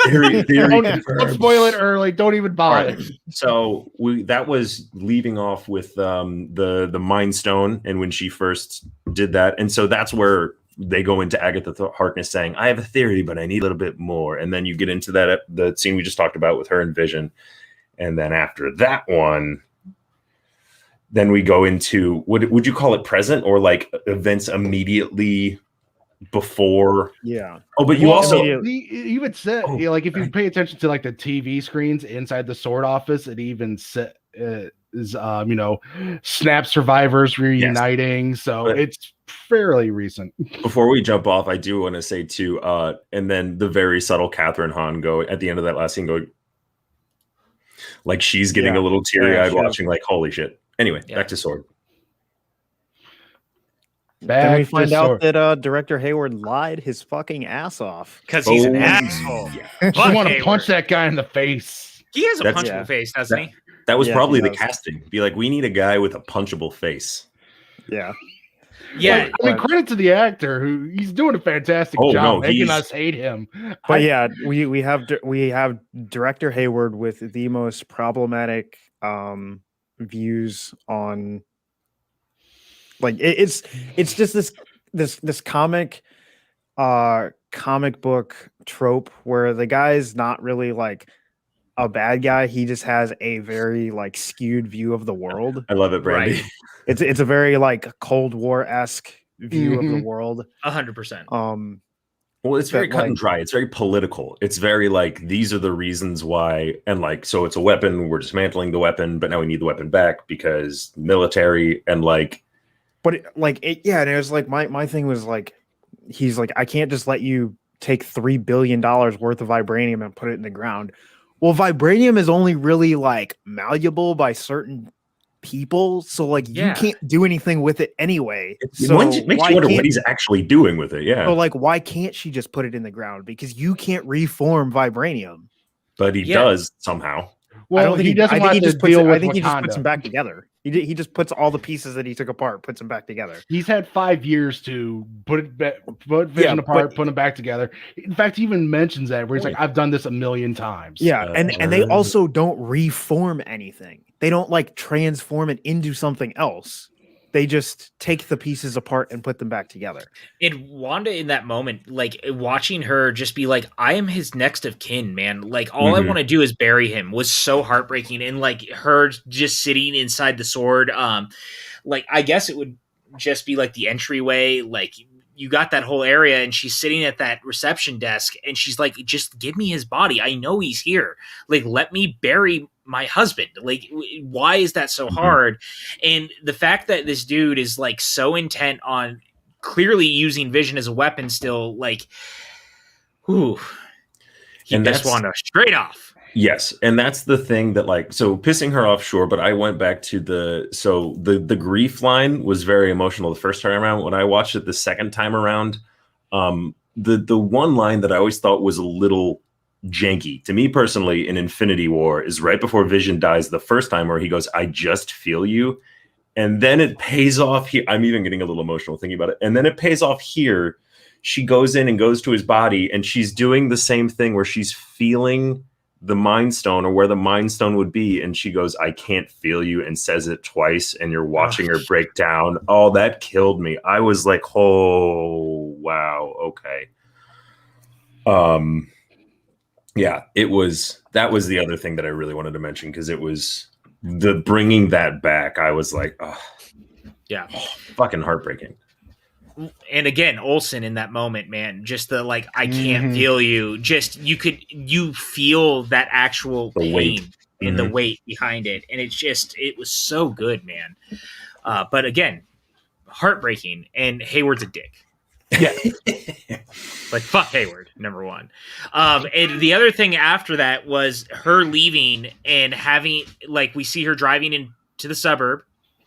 Theory Don't confirmed. spoil it early. Don't even bother. Right. So that was leaving off with the Mind Stone, and when she first did that, and so that's where they go into Agatha Harkness saying, "I have a theory, but I need a little bit more." And then you get into the scene we just talked about with her and Vision, and then after that one, then we go into would you call it present or like events immediately before? Yeah. Oh, but you also he even said like if you pay attention to like the TV screens inside the Sword office, it even is Snap survivors reuniting. Yes. So it's fairly recent. Before we jump off, I do want to say too, and then the very subtle Catherine Hahn go at the end of that last scene go like she's getting a little teary-eyed watching like holy shit. Anyway, back to Sword. Then we find out that director Hayward lied his fucking ass off because he's an asshole. Yeah. I want to punch that guy in the face. He has a punchable face, doesn't he? That was probably the casting. Be like, we need a guy with a punchable face. Yeah. Yeah. I mean, credit to the actor who he's doing a fantastic job making us hate him. But we have director Hayward with the most problematic views on. Like it's just this comic book trope where the guy's not really like a bad guy. He just has a very like skewed view of the world. I love it, Brandy. Right. It's a very like Cold War-esque view of the world. 100%. Well, it's very cut and dry. It's very political. It's very like these are the reasons why, and like so it's a weapon. We're dismantling the weapon, but now we need the weapon back because military and like. But and it was like my thing was like, he's like, I can't just let you take $3 billion worth of vibranium and put it in the ground. Well, vibranium is only really like malleable by certain people, so like you can't do anything with it anyway. So it makes you wonder what he's actually doing with it. Yeah. So like, why can't she just put it in the ground? Because you can't reform vibranium. But he does somehow. Well, I don't think he doesn't want to deal with. I think he just Wakanda. puts them back together. He just puts all the pieces that he took apart, puts them back together. He's had 5 years to put Vision apart, put them back together. In fact, he even mentions that where he's like, "I've done this 1,000,000 times." Yeah, and they also don't reform anything. They don't like transform it into something else. They just take the pieces apart and put them back together. And Wanda in that moment, like watching her just be like, I am his next of kin, man. Like all I want to do is bury him was so heartbreaking. And like her just sitting inside the sword. Like, I guess it would just be like the entryway. Like you got that whole area and she's sitting at that reception desk and she's like, just give me his body. I know he's here. Like, let me bury my husband. Like, why is that so hard? And the fact that this dude is like so intent on clearly using Vision as a weapon still, like, he pissed Wanda straight off. Yes, and that's the thing that like so pissing her off, sure, but I went back to the grief line was very emotional the first time around. When I watched it the second time around, the one line that I always thought was a little janky to me personally in Infinity War is right before Vision dies the first time, where he goes, "I just feel you," and then it pays off here. I'm even getting a little emotional thinking about it, and then it pays off here. She goes in and goes to his body, and she's doing the same thing where she's feeling the Mind Stone or where the Mind Stone would be, and she goes, "I can't feel you," and says it twice, and you're watching her break down. Oh, that killed me. I was like, oh wow, okay. Yeah, that was the other thing that I really wanted to mention, because it was the bringing that back. I was like, oh Yeah. fucking heartbreaking. And again, Olsen in that moment, man, just the like, I can't feel you. Just you feel that actual The pain weight. and the weight behind it, and it was so good, man. But again, heartbreaking, and Hayward's a dick. Yeah. Like, fuck Hayward, number one. And the other thing after that was her leaving and having, like, we see her driving into the suburb,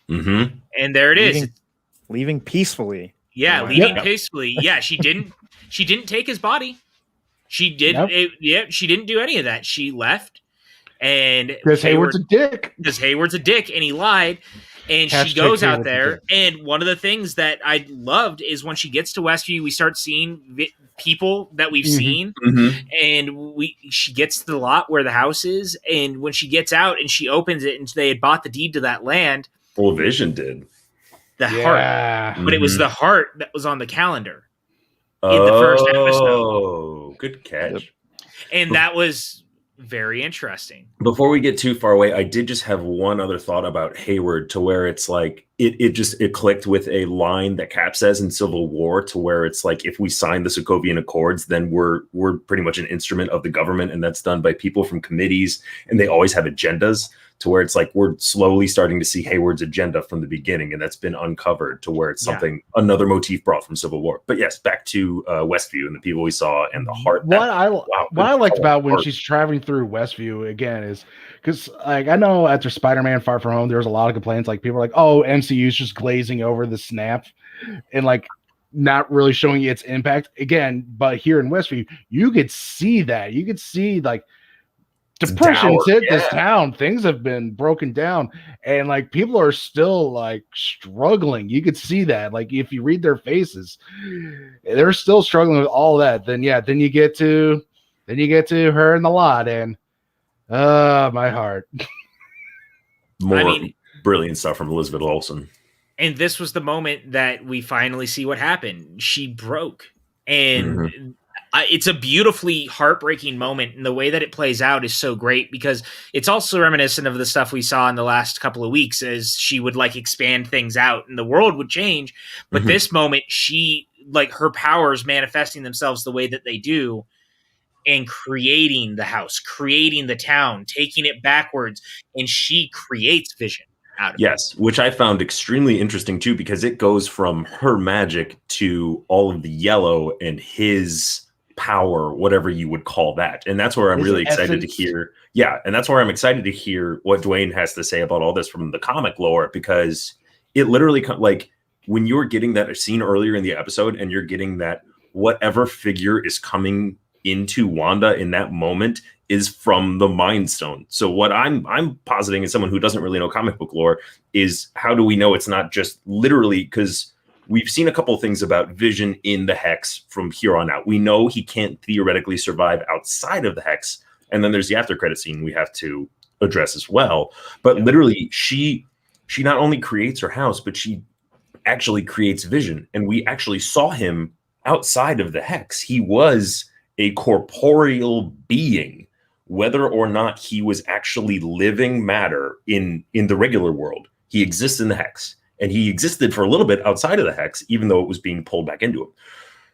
Mm-hmm. and there it is. Leaving peacefully. Yeah, Wow. leaving Yep. peacefully. Yeah, she didn't take his body. She didn't. Nope. She didn't do any of that. She left, and Because Hayward's a dick. because Hayward's a dick and he lied. And she Hashtag goes out Hayward's a there, dick. and one of the things that I loved is when she gets to Westview, we start seeing people that we've seen, Mm-hmm. and she gets to the lot where the house is, and when she gets out and she opens it, and they had bought the deed to that land, Well, Vision did. the heart, Yeah. but it was the heart that was on the calendar, Oh, the first episode. Good catch. and that was very interesting. Before we get too far away, I did just have one other thought about Hayward, to where it's like it clicked with a line that Cap says in Civil War, to where it's like, if we sign the Sokovian Accords, then we're pretty much an instrument of the government, and that's done by people from committees, and they always have agendas, to where it's like we're slowly starting to see Hayward's agenda from the beginning, and that's been uncovered, to where it's something, another motif brought from Civil War. But yes, back to Westview and the people we saw and the heart. What I liked about when heart. she's traveling through Westview again is because, like, I know after Spider-Man Far From Home, there was a lot of complaints. Like, people were like, "Oh, MCU's just glazing over the snap," and like not really showing its impact again. But here in Westview, you could see that. You could see like depression's hit this town. Things have been broken down, and like people are still like struggling. You could see that. Like, if you read their faces, they're still struggling with all that. Then you get to her in the lot, and my heart. More brilliant stuff from Elizabeth Olsen. And this was the moment that we finally see what happened. She broke, and it's a beautifully heartbreaking moment, and the way that it plays out is so great, because it's also reminiscent of the stuff we saw in the last couple of weeks, as she would like expand things out and the world would change. But this moment, she, like, her powers manifesting themselves the way that they do, and creating the house, creating the town, taking it backwards, and she creates Vision out of it. Yes, which I found extremely interesting too, because it goes from her magic to all of the yellow and his power, whatever you would call that. And that's where I'm really excited to hear. Yeah, and that's where I'm excited to hear what Dwayne has to say about all this from the comic lore, because it literally, like, when you're getting that scene earlier in the episode, and you're getting that whatever figure is coming into Wanda in that moment is from the Mind Stone. So what I'm positing as someone who doesn't really know comic book lore is, how do we know it's not just literally, because we've seen a couple of things about Vision in the Hex from here on out. We know he can't theoretically survive outside of the Hex. And then there's the after credit scene we have to address as well. But literally, she not only creates her house, but she actually creates Vision. And we actually saw him outside of the Hex. He was a corporeal being, whether or not he was actually living matter in the regular world. He exists in the Hex, and he existed for a little bit outside of the Hex, even though it was being pulled back into him.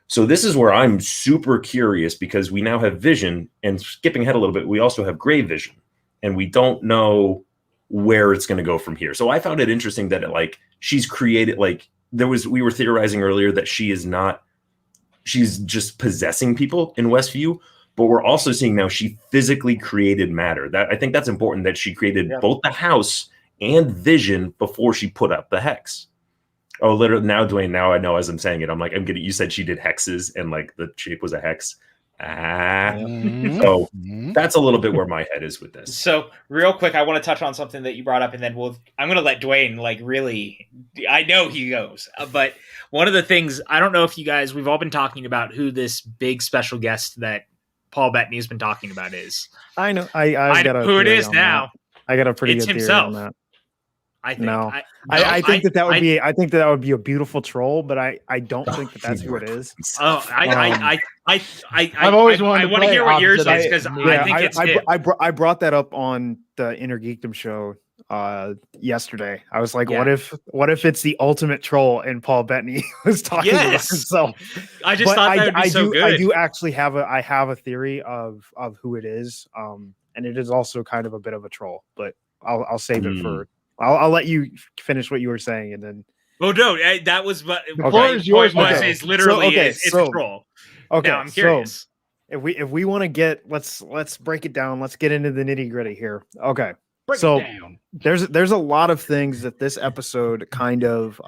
So this is where I'm super curious, because we now have Vision, and skipping ahead a little bit, we also have Gray Vision, and we don't know where it's going to go from here. So I found it interesting that she's created, we were theorizing earlier that she's just possessing people in Westview, but we're also seeing now she physically created matter. That I think that's important, that she created both the house and Vision before she put up the hex. Oh, literally now, Dwayne, now I know as I'm saying it, I'm like, you said she did hexes and like the shape was a hex. So that's a little bit where my head is with this. So real quick, I want to touch on something that you brought up, and then I'm going to let Dwayne really, I know he goes, but one of the things, I don't know if you guys, we've all been talking about who this big special guest that Paul Bettany has been talking about is. I know. I know who it is now. That. I got a pretty it's good theory himself. on that. I think. No. I think that would be. I think that would be a beautiful troll, but I don't think that's who it is. Oh, I've always wanted. I want to hear what yours is because I think it's him. I brought that up on the Inner Geekdom show yesterday. I was like, what if it's the ultimate troll and Paul Bettany was talking about himself? I just thought that would be so good. I do actually have a theory of who it is, and it is also kind of a bit of a troll, but I'll save it for. I'll let you finish what you were saying, and then. Oh no, that was what. The floor is yours. Is literally it's a troll. Okay, now, I'm curious. So if we want to get let's break it down. Let's get into the nitty gritty here. Okay, break it down. There's a lot of things that this episode kind of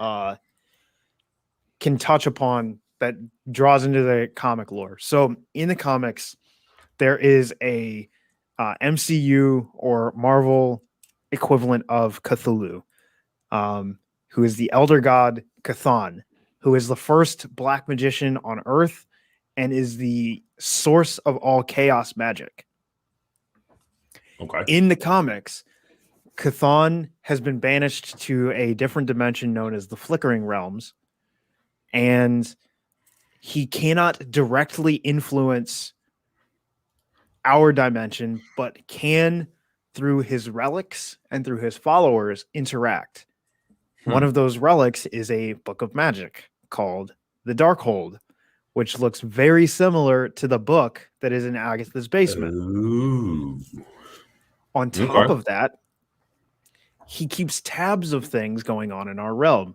can touch upon that draws into the comic lore. So in the comics, there is a MCU or Marvel equivalent of Cthulhu, who is the elder god Chthon, who is the first black magician on Earth and is the source of all chaos magic. Okay. In the comics, Chthon has been banished to a different dimension known as the Flickering Realms, and he cannot directly influence our dimension, but can, through his relics and through his followers, interact. One of those relics is a book of magic called the Darkhold, which looks very similar to the book that is in Agatha's basement. Ooh. On top of that, he keeps tabs of things going on in our realm,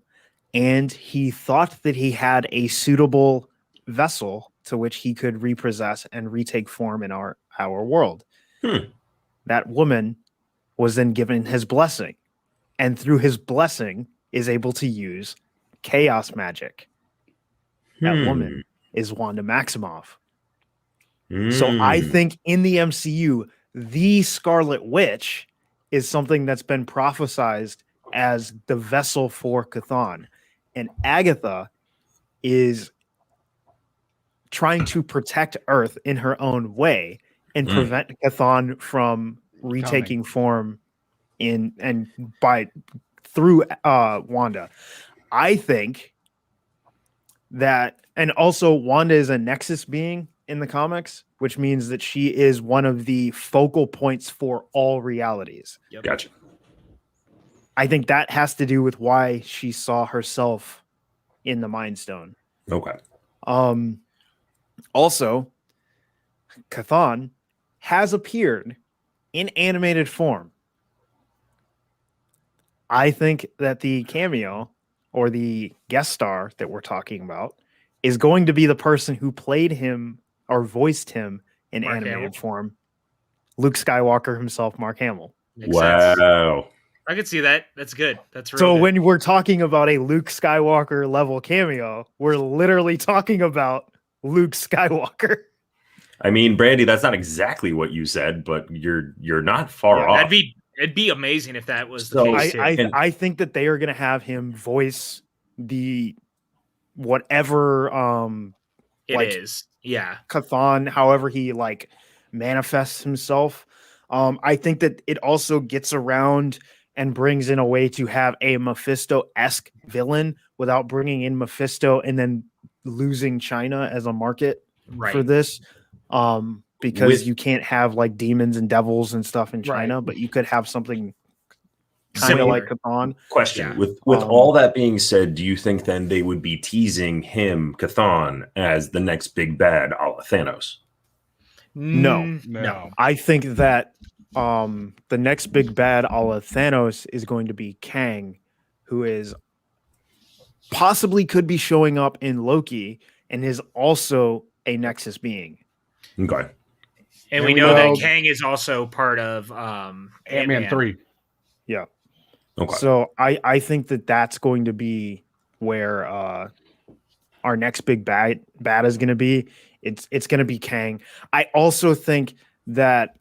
and he thought that he had a suitable vessel to which he could repossess and retake form in our world. That woman was then given his blessing, and through his blessing is able to use chaos magic. That woman is Wanda Maximoff. So I think in the MCU, the Scarlet Witch is something that's been prophesized as the vessel for Chthon. And Agatha is trying to protect Earth in her own way and prevent Chthon from retaking form through Wanda. I think that, and also Wanda is a Nexus being in the comics, which means that she is one of the focal points for all realities. Yep. Gotcha. I think that has to do with why she saw herself in the Mind Stone. Okay. Also, Chthon has appeared in animated form. I think that the cameo or the guest star that we're talking about is going to be the person who played him or voiced him in Mark animated Hamill. form. Luke Skywalker himself, Mark Hamill. Makes sense. Wow. I could see that. That's good. That's real So good. when we're talking about a Luke Skywalker level cameo, we're literally talking about Luke Skywalker. I mean, Brandy, that's not exactly what you said, but you're not far off. It'd be amazing if that was the So, case. I think that they are going to have him voice the whatever It like, is. Yeah. Chthon, however he like manifests himself. I think that it also gets around and brings in a way to have a Mephisto-esque villain without bringing in Mephisto and then losing China as a market for this. Because you can't have like demons and devils and stuff in China, but you could have something kind of like Chthon. Question. Yeah. With all that being said, do you think then they would be teasing him, Chthon, as the next big bad a la Thanos? No. I think that the next big bad a la Thanos is going to be Kang, who is possibly could be showing up in Loki and is also a Nexus being. Okay. And And we we know know- that Kang is also part of Ant-Man 3. Yeah. Okay. So I think that that's going to be where our next big bad is going to be. It's going to be Kang. I also think that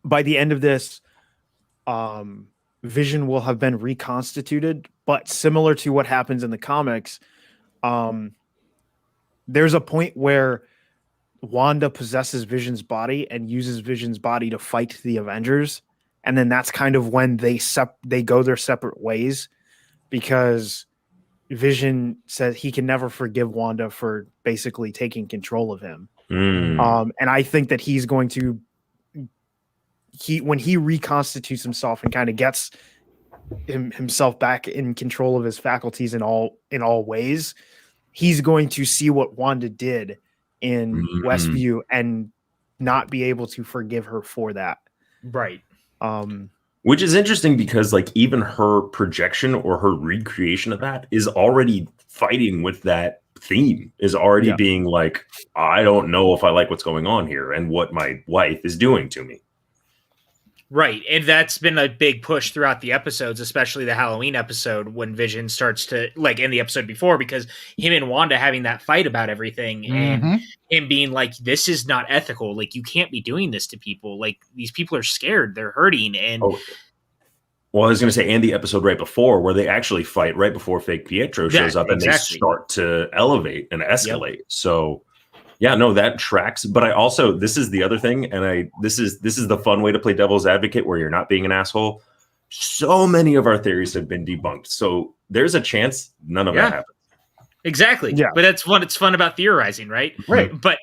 by the end of this, Vision will have been reconstituted, but similar to what happens in the comics, there's a point where Wanda possesses Vision's body and uses Vision's body to fight the Avengers, and then that's kind of when they go their separate ways, because Vision says he can never forgive Wanda for basically taking control of him. And I think that he's going to when he reconstitutes himself and kind of gets himself back in control of his faculties in all ways, he's going to see what Wanda did in Westview and not be able to forgive her for that. right. Which is interesting because like even her projection or her recreation of that is already fighting with that theme, is already being like, I don't know if I like what's going on here and what my wife is doing to me. Right. And that's been a big push throughout the episodes, especially the Halloween episode when Vision starts to, like in the episode before, because him and Wanda having that fight about everything and him being like, this is not ethical. Like, you can't be doing this to people. Like, these people are scared. They're hurting. And Well, I was going to say, and the episode right before where they actually fight right before fake Pietro shows up and they start to elevate and escalate. So yeah, no, that tracks. But I also, this is the other thing. And this is the fun way to play devil's advocate where you're not being an asshole. So many of our theories have been debunked. So there's a chance none of that happens. Exactly. Yeah. But that's what it's fun about theorizing, right? Right. But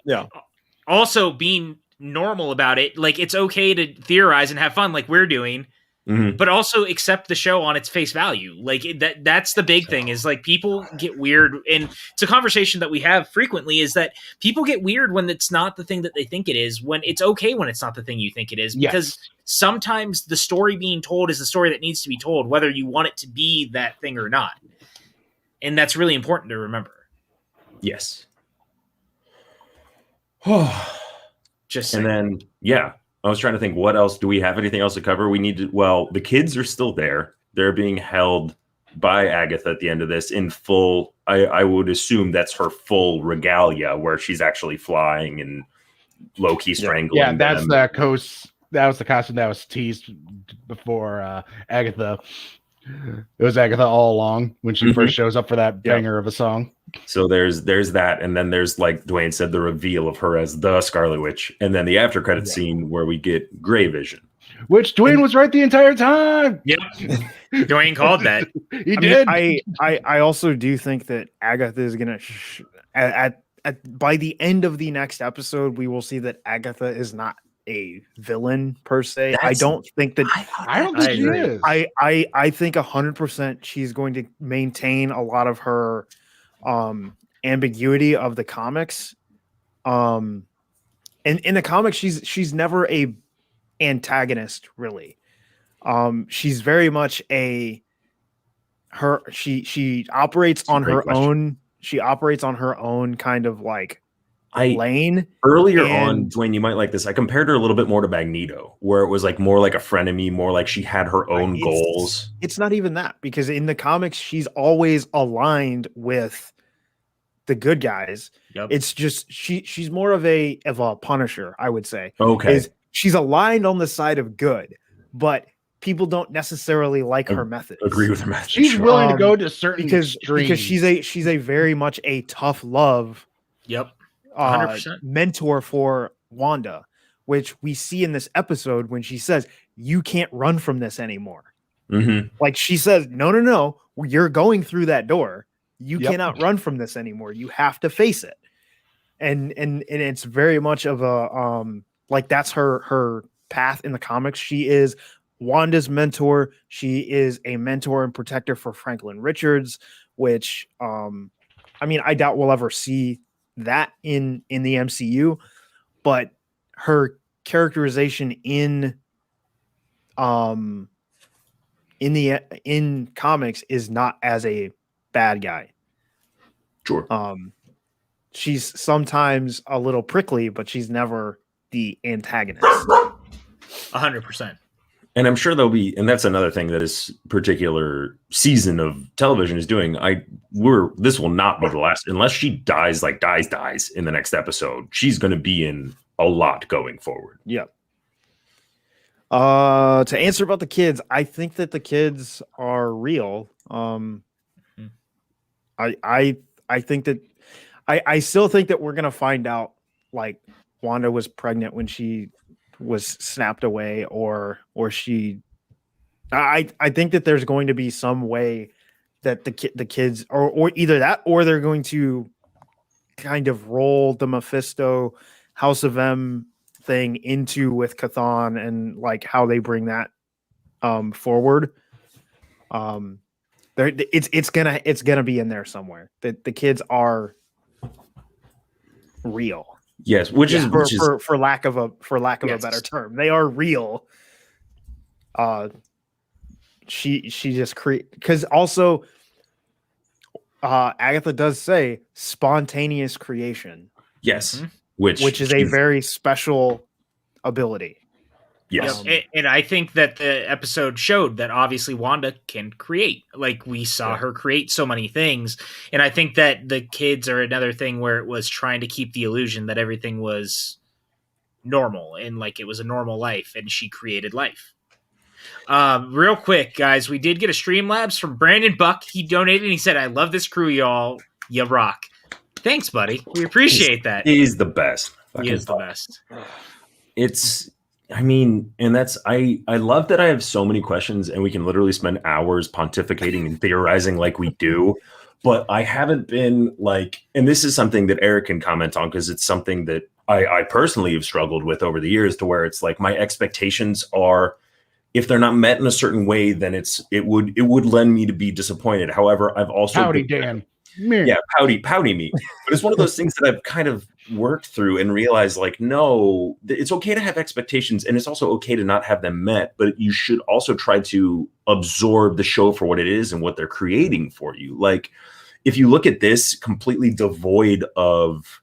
also being normal about it. Like, it's okay to theorize and have fun like we're doing. But also accept the show on its face value. Like that's the big thing, is like people get weird. And it's a conversation that we have frequently, is that people get weird when it's not the thing that they think it is, when it's okay when it's not the thing you think it is, because sometimes the story being told is the story that needs to be told, whether you want it to be that thing or not. And that's really important to remember. Yes. Just and saying. then, I was trying to think, what else? Do we have anything else to cover? We need to, well, the kids are still there. They're being held by Agatha at the end of this in full. I would assume that's her full regalia where she's actually flying and low-key strangling. Yeah, that's them. that was the costume that was teased before Agatha. It was Agatha all along when she first shows up for that banger of a song. So there's that, and then there's, like Dwayne said, the reveal of her as the Scarlet Witch, and then the after credit scene where we get Grey Vision, which Dwayne was right the entire time. Yep, Dwayne called that. He did. I also do think that Agatha is gonna by the end of the next episode, we will see that Agatha is not a villain per se. I don't think that. I don't think she is. I think 100% she's going to maintain a lot of her ambiguity of the comics. And in the comics, she's never a antagonist, really. She's very much she operates on her own. She operates on her own kind of like lane. Earlier on, Dwayne, you might like this. I compared her a little bit more to Magneto, where it was like more like a frenemy, more like she had her own goals. It's not even that, because in the comics, she's always aligned with the good guys. Yep. It's just she's more of a Punisher, I would say. Okay. She's aligned on the side of good, but people don't necessarily like her methods. Agree with her methods. She's willing to go to certain because extremes. she's a very much a tough love. Yep. 100%. Mentor for Wanda, which we see in this episode when she says, "You can't run from this anymore." Like she says, no, you're going through that door. You cannot run from this anymore. You have to face it. And it's very much of a like that's her path in the comics. She is Wanda's mentor. She is a mentor and protector for Franklin Richards, which I mean, I doubt we'll ever see that in the MCU, but her characterization in comics is not as a bad guy. Sure. She's sometimes a little prickly, but she's never the antagonist. 100%. And I'm sure there'll be, and that's another thing that this particular season of television is doing. This will not be the last, unless she dies in the next episode. She's going to be in a lot going forward. Yep. To answer about the kids, I think that the kids are real. I think that I still think that we're gonna find out like Wanda was pregnant when she was snapped away, or she. I think that there's going to be some way that the kids or either that, or they're going to kind of roll the Mephisto House of M thing into with Chthon and like how they bring that forward. It's gonna be in there somewhere. That the kids are real. Yes, which is for lack of a better term, they are real. She just because also Agatha does say spontaneous creation. Yes. Mm-hmm. Which is a very special ability. Yes. And I think that the episode showed that obviously Wanda can create. Like we saw her create so many things. And I think that the kids are another thing where it was trying to keep the illusion that everything was normal and like it was a normal life and she created life. Real quick, guys, we did get a Streamlabs from Brandon Buck. He donated and he said, "I love this crew, y'all. You rock." Thanks, buddy. We appreciate that. He's the best. He is the best. I love that I have so many questions and we can literally spend hours pontificating and theorizing like we do. But I haven't been like, and this is something that Eric can comment on because it's something that I personally have struggled with over the years, to where it's like my expectations are, if they're not met in a certain way, then it would lend me to be disappointed. However, I've also Howdy, Dan. Yeah, pouty me. But it's one of those things that I've kind of worked through and realized, like, no, it's okay to have expectations, and it's also okay to not have them met. But you should also try to absorb the show for what it is and what they're creating for you. Like, if you look at this completely devoid of,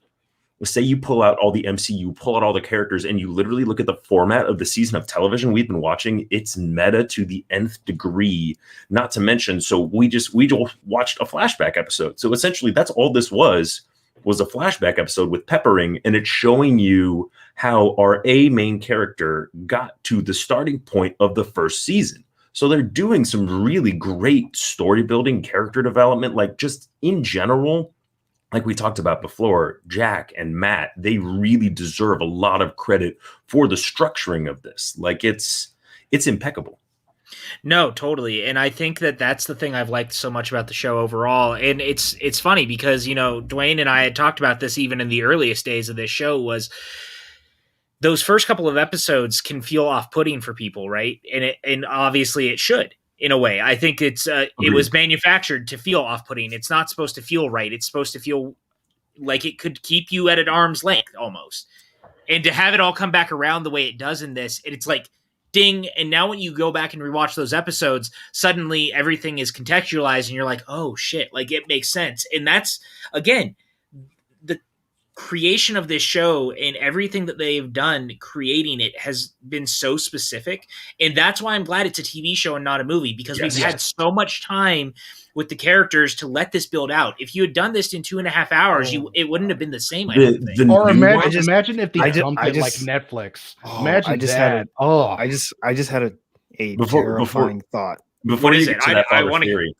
say you pull out all the MCU, pull out all the characters, and you literally look at the format of the season of television we've been watching, it's meta to the nth degree. Not to mention, so we just watched a flashback episode. So essentially that's all this was a flashback episode with peppering, and it's showing you how our main character got to the starting point of the first season. So they're doing some really great story building, character development, like just in general. Like we talked about before, Jack and Matt, they really deserve a lot of credit for the structuring of this. Like it's impeccable. No, totally. And I think that that's the thing I've liked so much about the show overall. And it's funny because, Dwayne and I had talked about this even in the earliest days of this show, was those first couple of episodes can feel off-putting for people, right? And obviously it should. In a way, I think it was manufactured to feel off-putting. It's not supposed to feel right. It's supposed to feel like it could keep you at an arm's length almost. And to have it all come back around the way it does in this, it's like ding. And now when you go back and rewatch those episodes, suddenly everything is contextualized and you're like, oh shit, like it makes sense. And that's, again, the creation of this show and everything that they've done creating it has been so specific. And that's why I'm glad it's a TV show and not a movie, because we've had so much time with the characters to let this build out. If you had done this in 2.5 hours, it wouldn't have been the same. I don't think. Or imagine if they dumped it like Netflix. Imagine I just that. I just had a terrifying thought. Before you get to that I want theory,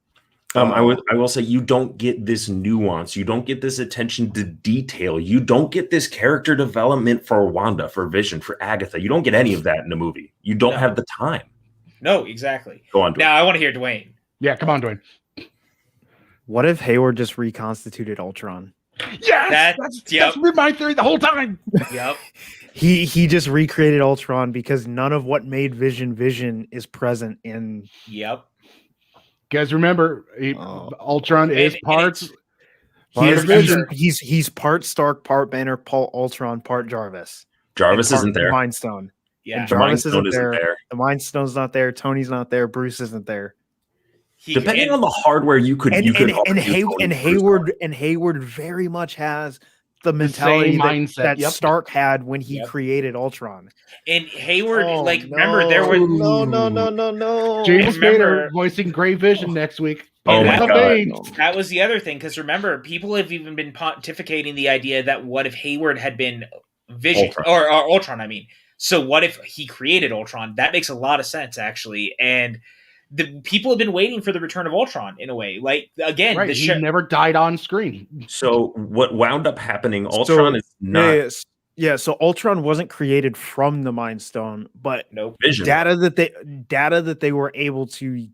I will say you don't get this nuance. You don't get this attention to detail. You don't get this character development for Wanda, for Vision, for Agatha. You don't get any of that in the movie. You don't have the time. No, exactly. Go on, Dwayne. Now I want to hear Dwayne. Yeah, come on, Dwayne. What if Hayward just reconstituted Ultron? Yes, that's been my theory the whole time. Yep. He just recreated Ultron because none of what made Vision is present in. Yep. Guys, remember, Ultron is parts. He's part Stark, part Banner, part Ultron, part Jarvis. Jarvis isn't there. Mind Stone. Yeah. And Jarvis the Mind Stone isn't there. The Mind Stone's not there. Tony's not there. Bruce isn't there. Depending on the hardware, you could Hayward very much has the mentality same that, mindset. that Yep. Stark had when he Yep. created Ultron. And Hayward, Oh, remember there was no. James remember- Spader voicing Gray Vision next week. Oh And my that- God. Veins. That was the other thing, because remember, people have even been pontificating the idea that what if Hayward had been Vision Ultron. or Ultron? I mean, so what if he created Ultron? That makes a lot of sense, actually. And the people have been waiting for the return of Ultron in a way. Like again, Right, the he show. never died on screen. So what wound up happening? Ultron is not So Ultron wasn't created from the Mind Stone, but Nope. Vision. data that they were able to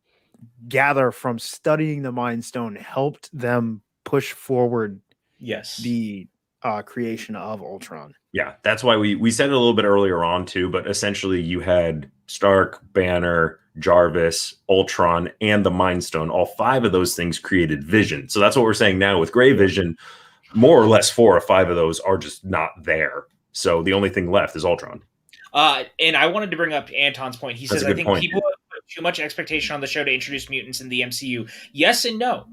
gather from studying the Mind Stone helped them push forward Yes. the creation of Ultron. Yeah, that's why we said it a little bit earlier on too, but essentially you had Stark, Banner, Jarvis, Ultron, and the Mind Stone. All 5 of those things created Vision. So that's what we're saying now with Gray Vision. More or less 4 or 5 of those are just not there. So the only thing left is Ultron. And I wanted to bring up Anton's point. He That's says, a I good think point, people have put too much expectation on the show to introduce mutants in the MCU. Yes and no.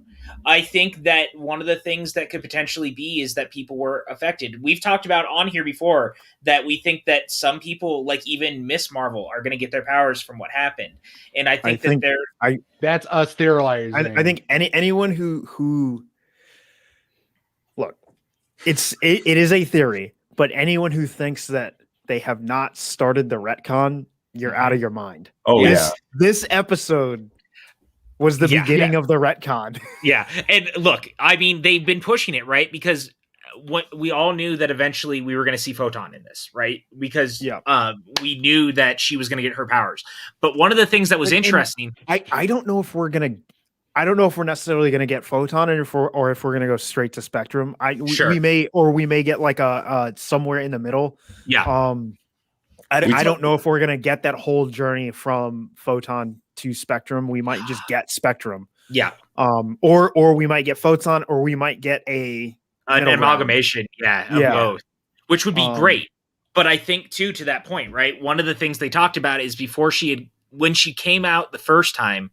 I think that one of the things that could potentially be is that people were affected. We've talked about on here before that we think that some people, like even Miss Marvel, are going to get their powers from what happened. And I think That's us theorizing. I think anyone who look, it is a theory, but anyone who thinks that they have not started the retcon, you're out of your mind. Oh This episode was the beginning of the retcon. Yeah. And look, I mean, they've been pushing it, right? Because we all knew that eventually we were going to see Photon in this, right? Because we knew that she was going to get her powers. But one of the things that was interesting, I don't know if we're necessarily going to get Photon, or if we're going to go straight to Spectrum. We may get like a somewhere in the middle. Yeah. I don't know if we're going to get that whole journey from Photon to Spectrum. We might just get Spectrum. Yeah. Or we might get Photon, or we might get an amalgamation. Of both, which would be great. But I think too, to that point, right? One of the things they talked about is when she came out the first time,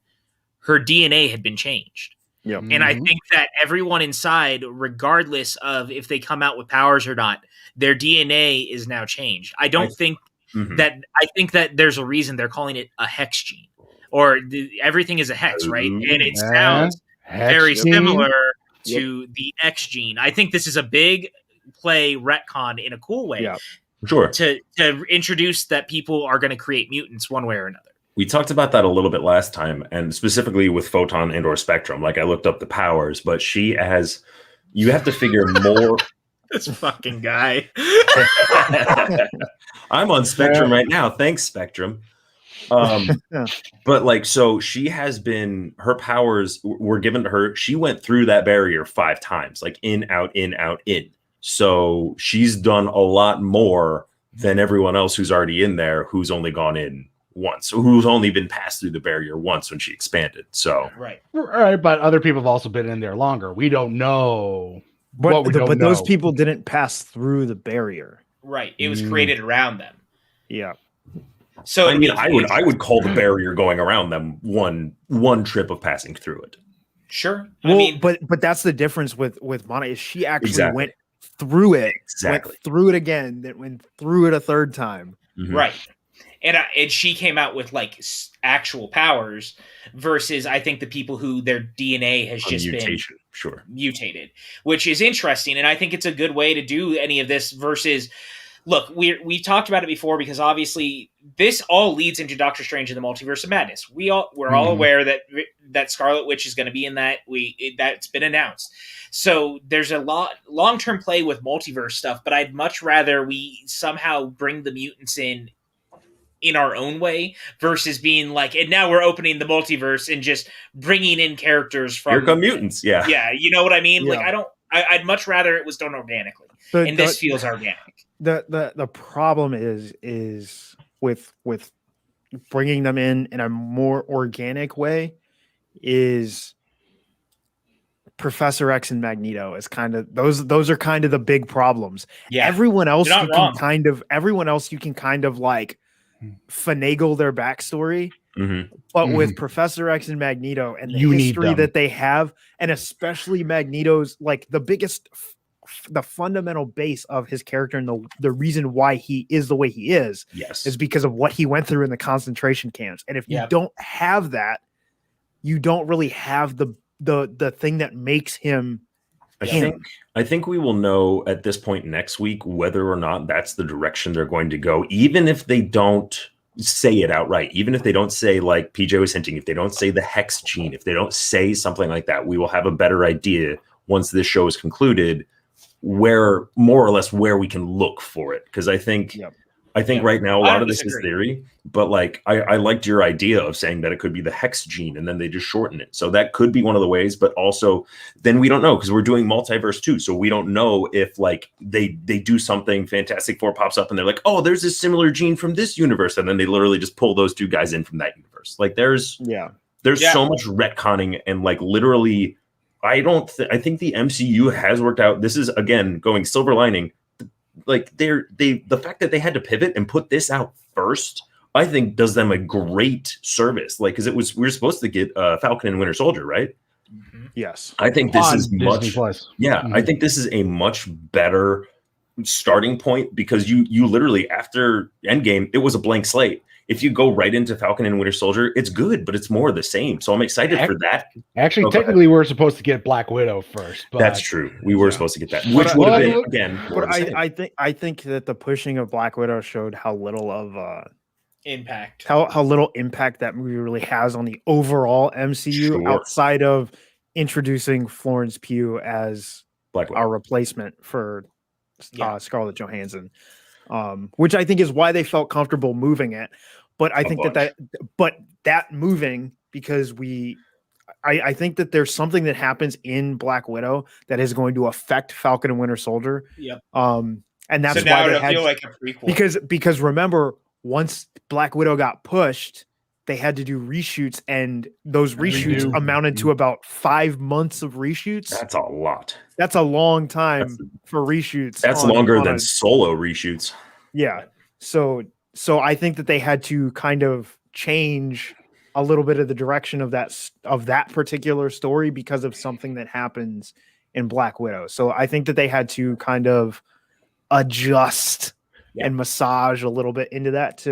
her DNA had been changed. Yep. And I think that everyone inside, regardless of if they come out with powers or not, their DNA is now changed. I think that there's a reason they're calling it a hex gene, or everything is a hex, right? And it sounds very similar to the X gene. I think this is a big play retcon in a cool way. Yeah. Sure. To introduce that people are going to create mutants one way or another. We talked about that a little bit last time, and specifically with Photon and or Spectrum. Like I looked up the powers, but you have to figure more. This fucking guy. I'm on Spectrum right now. Thanks, Spectrum. But so she has been, her powers were given to her. She went through that barrier 5 times, like in, out, in, out, in. So she's done a lot more than everyone else who's already in there, who's only gone in once, who's only been passed through the barrier once when she expanded. So right, but other people have also been in there longer. We don't know. But those people didn't pass through the barrier. Right. It was created around them. Yeah. So I mean, I would call the barrier going around them one trip of passing through it. Sure. But that's the difference with Mana, is she actually went through it, went through it again, then went through it a third time. Mm-hmm. Right. And she came out with like actual powers versus I think the people who their DNA has just been mutated, which is interesting. And I think it's a good way to do any of this versus, look, we talked about it before because obviously this all leads into Doctor Strange and the Multiverse of Madness. We're all aware that Scarlet Witch is going to be in that. That's been announced. So there's a lot long-term play with multiverse stuff, but I'd much rather we somehow bring the mutants in our own way versus being like, and now we're opening the multiverse and just bringing in characters from Here Come Mutants. Yeah. You know what I mean? Yeah. Like I'd much rather it was done organically. And this feels organic. The problem is with bringing them in a more organic way is Professor X and Magneto is kind of those are kind of the big problems. Yeah. Everyone else you can kind of like finagle their backstory, but with Professor X and Magneto and the history that they have, and especially Magneto's, like the biggest the fundamental base of his character and the reason why he is the way he is Yes. because of what he went through in the concentration camps. And if you don't have that, you don't really have the thing that makes him I think we will know at this point next week whether or not that's the direction they're going to go, even if they don't say it outright, even if they don't say, like PJ was hinting, if they don't say the hex gene, if they don't say something like that, we will have a better idea once this show is concluded where more or less where we can look for it. Because I think right now a lot of this is theory, but like I liked your idea of saying that it could be the hex gene and then they just shorten it. So that could be one of the ways, but also then we don't know because we're doing multiverse too. So we don't know if like they do something, Fantastic Four pops up and they're like, oh, there's a similar gene from this universe. And then they literally just pull those two guys in from that universe. Like there's so much retconning and like literally I think the MCU has worked out. This is again going silver lining. Like the fact that they had to pivot and put this out first, I think does them a great service. Like, because we were supposed to get Falcon and Winter Soldier, right? Mm-hmm. Yes. I think this is Disney Plus. Yeah, I think this is a much better starting point because you literally after Endgame, it was a blank slate. If you go right into Falcon and Winter Soldier, it's good, but it's more of the same. So I'm excited for that. Actually, technically, we're supposed to get Black Widow first. But that's true. We were supposed to get that, which would have been again. But I think that the pushing of Black Widow showed how little of impact, how little impact that movie really has on the overall MCU outside of introducing Florence Pugh as our replacement for Scarlett Johansson. Which I think is why they felt comfortable moving it. But I think that moving because I think that there's something that happens in Black Widow that is going to affect Falcon and Winter Soldier. Yep. And that's why they had feel like a prequel. Because remember, once Black Widow got pushed, they had to do reshoots, and those reshoots amounted to about 5 months of reshoots. That's a lot. That's a long time for reshoots. That's longer than solo reshoots. Yeah. So I think that they had to kind of change a little bit of the direction of that particular story because of something that happens in Black Widow. So I think that they had to kind of adjust and massage a little bit into that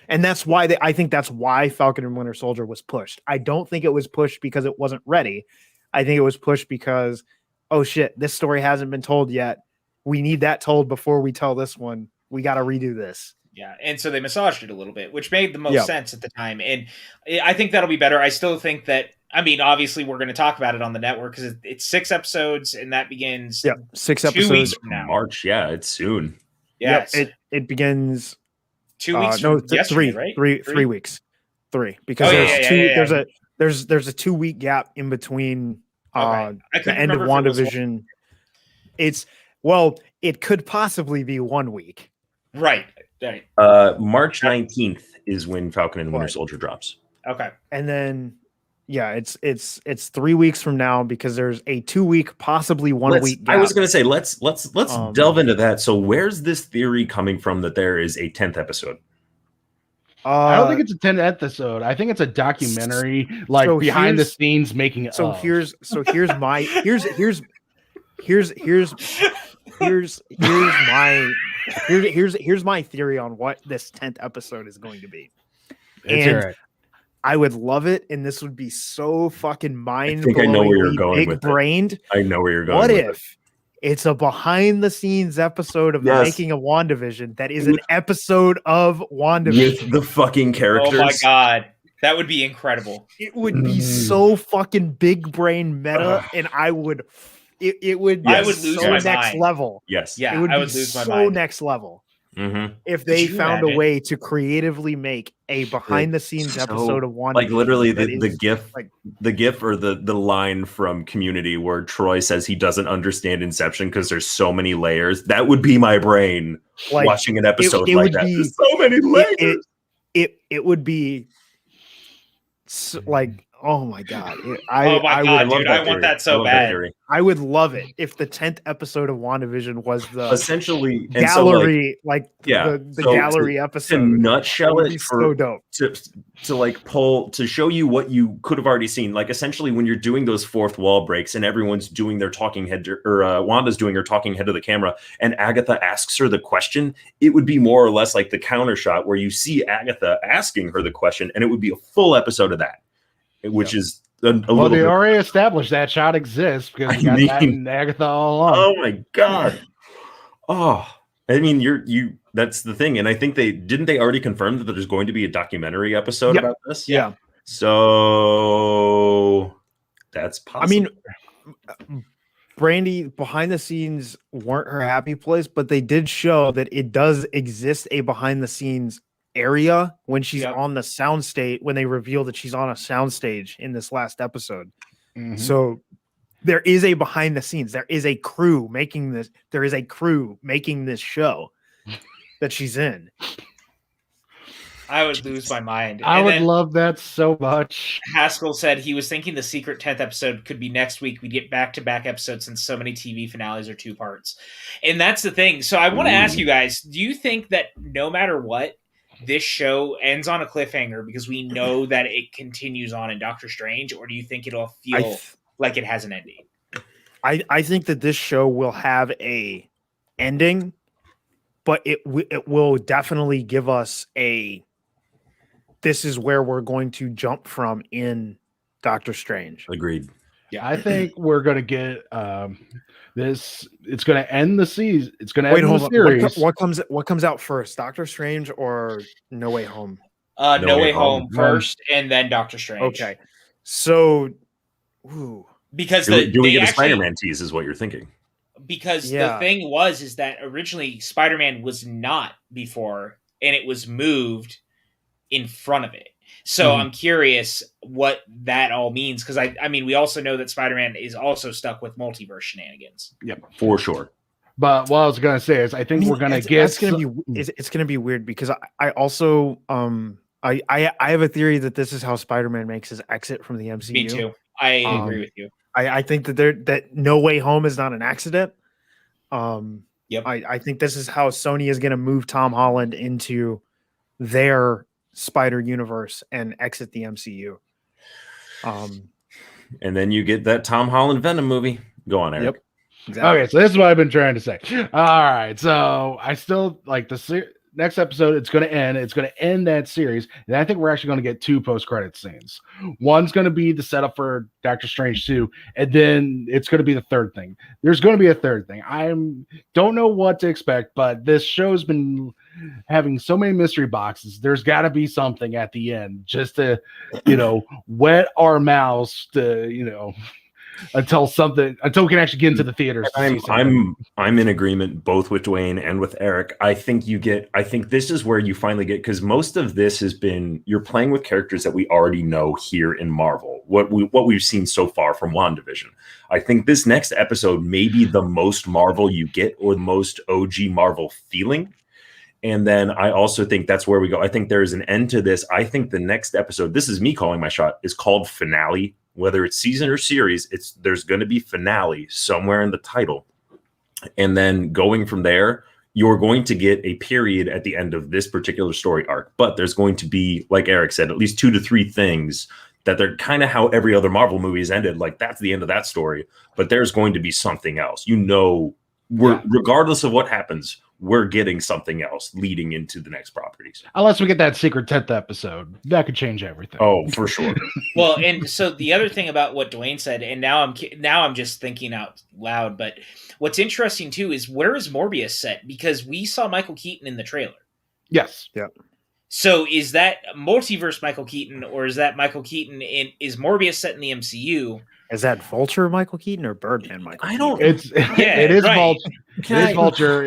and that's why I think that's why Falcon and Winter Soldier was pushed. I don't think it was pushed because it wasn't ready. I think it was pushed because, oh shit, this story hasn't been told yet. We need that told before we tell this one. We got to redo this. Yeah, and so they massaged it a little bit, which made the most sense at the time. And I think that'll be better. I still think that, I mean, obviously we're going to talk about it on the network because it's 6 episodes and that begins 6 2 episodes weeks from now. March, it's soon. Yeah, it begins 2 weeks. No, yesterday, right? 3 weeks. 3 because there's a 2 week gap in between the end of WandaVision. It could possibly be 1 week. Right. March 19th is when Falcon and Winter Soldier drops. Okay. And then it's 3 weeks from now because there's a 2 week, possibly 1 week gap. I was going to say let's delve into that. So where's this theory coming from that there is a 10th episode? I don't think it's a 10th episode. I think it's a documentary, like behind the scenes making it. Here's my theory on what this 10th episode is going to be. I would love it, and this would be so fucking mind-blowingly big-brained. I know where you're going. What if it's a behind-the-scenes episode of the making of WandaVision that is an episode of WandaVision with the fucking characters? Oh my god, that would be incredible! It would be so fucking big-brain meta, and I would lose so my next mind. Level. Yes, it would I would be lose my so mind. next level. Mm-hmm. If they found a way to creatively make a behind-the-scenes episode of WandaVision, like literally the gif or the line from Community where Troy says he doesn't understand Inception because there's so many layers. That would be my brain watching an episode like that. There's so many layers. It would be like Oh my god! Oh my god, dude! I want that so bad. I would love it if the 10th episode of WandaVision was the essentially gallery, the so gallery to episode. Nutshell would it be for so dope. to like pull to show you what you could have already seen. Like essentially when you're doing those fourth wall breaks and everyone's doing their talking head or Wanda's doing her talking head to the camera and Agatha asks her the question, it would be more or less like the counter shot where you see Agatha asking her the question, and it would be a full episode of that, which is a well, they bit... already established that shot exists because we got that in Agatha all along. Oh my god! Oh, I mean, that's the thing, and I think they already confirm that there's going to be a documentary episode about this. Yeah. So that's possible. I mean, Brandy behind the scenes weren't her happy place, but they did show that it does exist a behind the scenes area when she's on the soundstage, when they reveal that she's on a soundstage in this last episode. Mm-hmm. So there is a behind the scenes. There is a crew making this. There is a crew making this show that she's in. I would lose my mind. I would love that so much. Haskell said he was thinking the secret 10th episode could be next week. We get back-to-back episodes since so many TV finales are 2 parts. And that's the thing. So I want to ask you guys, do you think that no matter what, this show ends on a cliffhanger because we know that it continues on in Doctor Strange, or do you think it'll feel like it has an ending? I think that this show will have a ending, but it will definitely give us this is where we're going to jump from in Doctor Strange. Agreed. Yeah, I think we're going to get this. It's going to end the season. It's going to end the series. What comes out first, Doctor Strange or No Way Home? No Way Home first, and then Doctor Strange. Okay, so because do we get a Spider-Man tease? Is what you're thinking? Because the thing is that originally Spider-Man was not before, and it was moved in front of it. So I'm curious what that all means, because I mean, we also know that Spider-Man is also stuck with multiverse shenanigans. Yep, for sure. But what I was gonna say is, I think we're gonna get. It's gonna be weird because I also I have a theory that this is how Spider-Man makes his exit from the MCU. Me too. I agree with you. I think that No Way Home is not an accident. Yep. I think this is how Sony is going to move Tom Holland into their Spider universe and exit the MCU. And then you get that Tom Holland Venom movie. Go on, Eric. Yep. Exactly. Okay, so this is what I've been trying to say. All right, so I still like the next episode. It's going to end. It's going to end that series, and I think we're actually going to get 2 post-credit scenes. One's going to be the setup for Doctor Strange 2, and then it's going to be the third thing. There's going to be a third thing. Don't know what to expect, but this show's been having so many mystery boxes. There's got to be something at the end, just to wet our mouths to until we can actually get into the theaters. I'm in agreement both with Dwayne and with Eric. I think this is where you finally get, because most of this has been, you're playing with characters that we already know here in Marvel, what we've seen so far from WandaVision. I think this next episode may be the most Marvel you get, or the most OG Marvel feeling. And then I also think that's where we go. I think there's an end to this. I think the next episode, this is me calling my shot, is called Finale. Whether it's season or series, there's going to be finale somewhere in the title. And then going from there, you're going to get a period at the end of this particular story arc. But there's going to be, like Eric said, at least 2 to 3 things that they're kind of how every other Marvel movie has ended. Like, that's the end of that story. But there's going to be something else. Regardless of what happens, we're getting something else leading into the next properties. Unless we get that secret 10th episode, that could change everything. Oh, for sure. Well, and so the other thing about what Dwayne said, and now I'm just thinking out loud, but what's interesting too is, where is Morbius set? Because we saw Michael Keaton in the trailer. Yes. Yeah. So is that multiverse Michael Keaton, or is that Michael Keaton is Morbius set in the MCU? Is that Vulture Michael Keaton or Birdman Michael Keaton? I don't. It is right. Vulture. It is Vulture.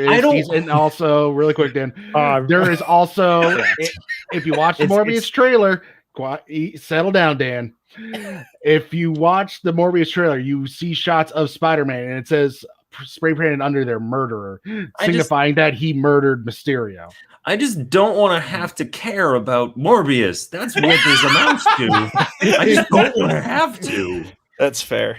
And also, really quick, Dan, there is also, if you watch the Morbius trailer, settle down, Dan. If you watch the Morbius trailer, you see shots of Spider-Man, and it says spray painted under their murderer, signifying that he murdered Mysterio. I just don't want to have to care about Morbius. That's what this amounts to. I just don't want to have to. That's fair.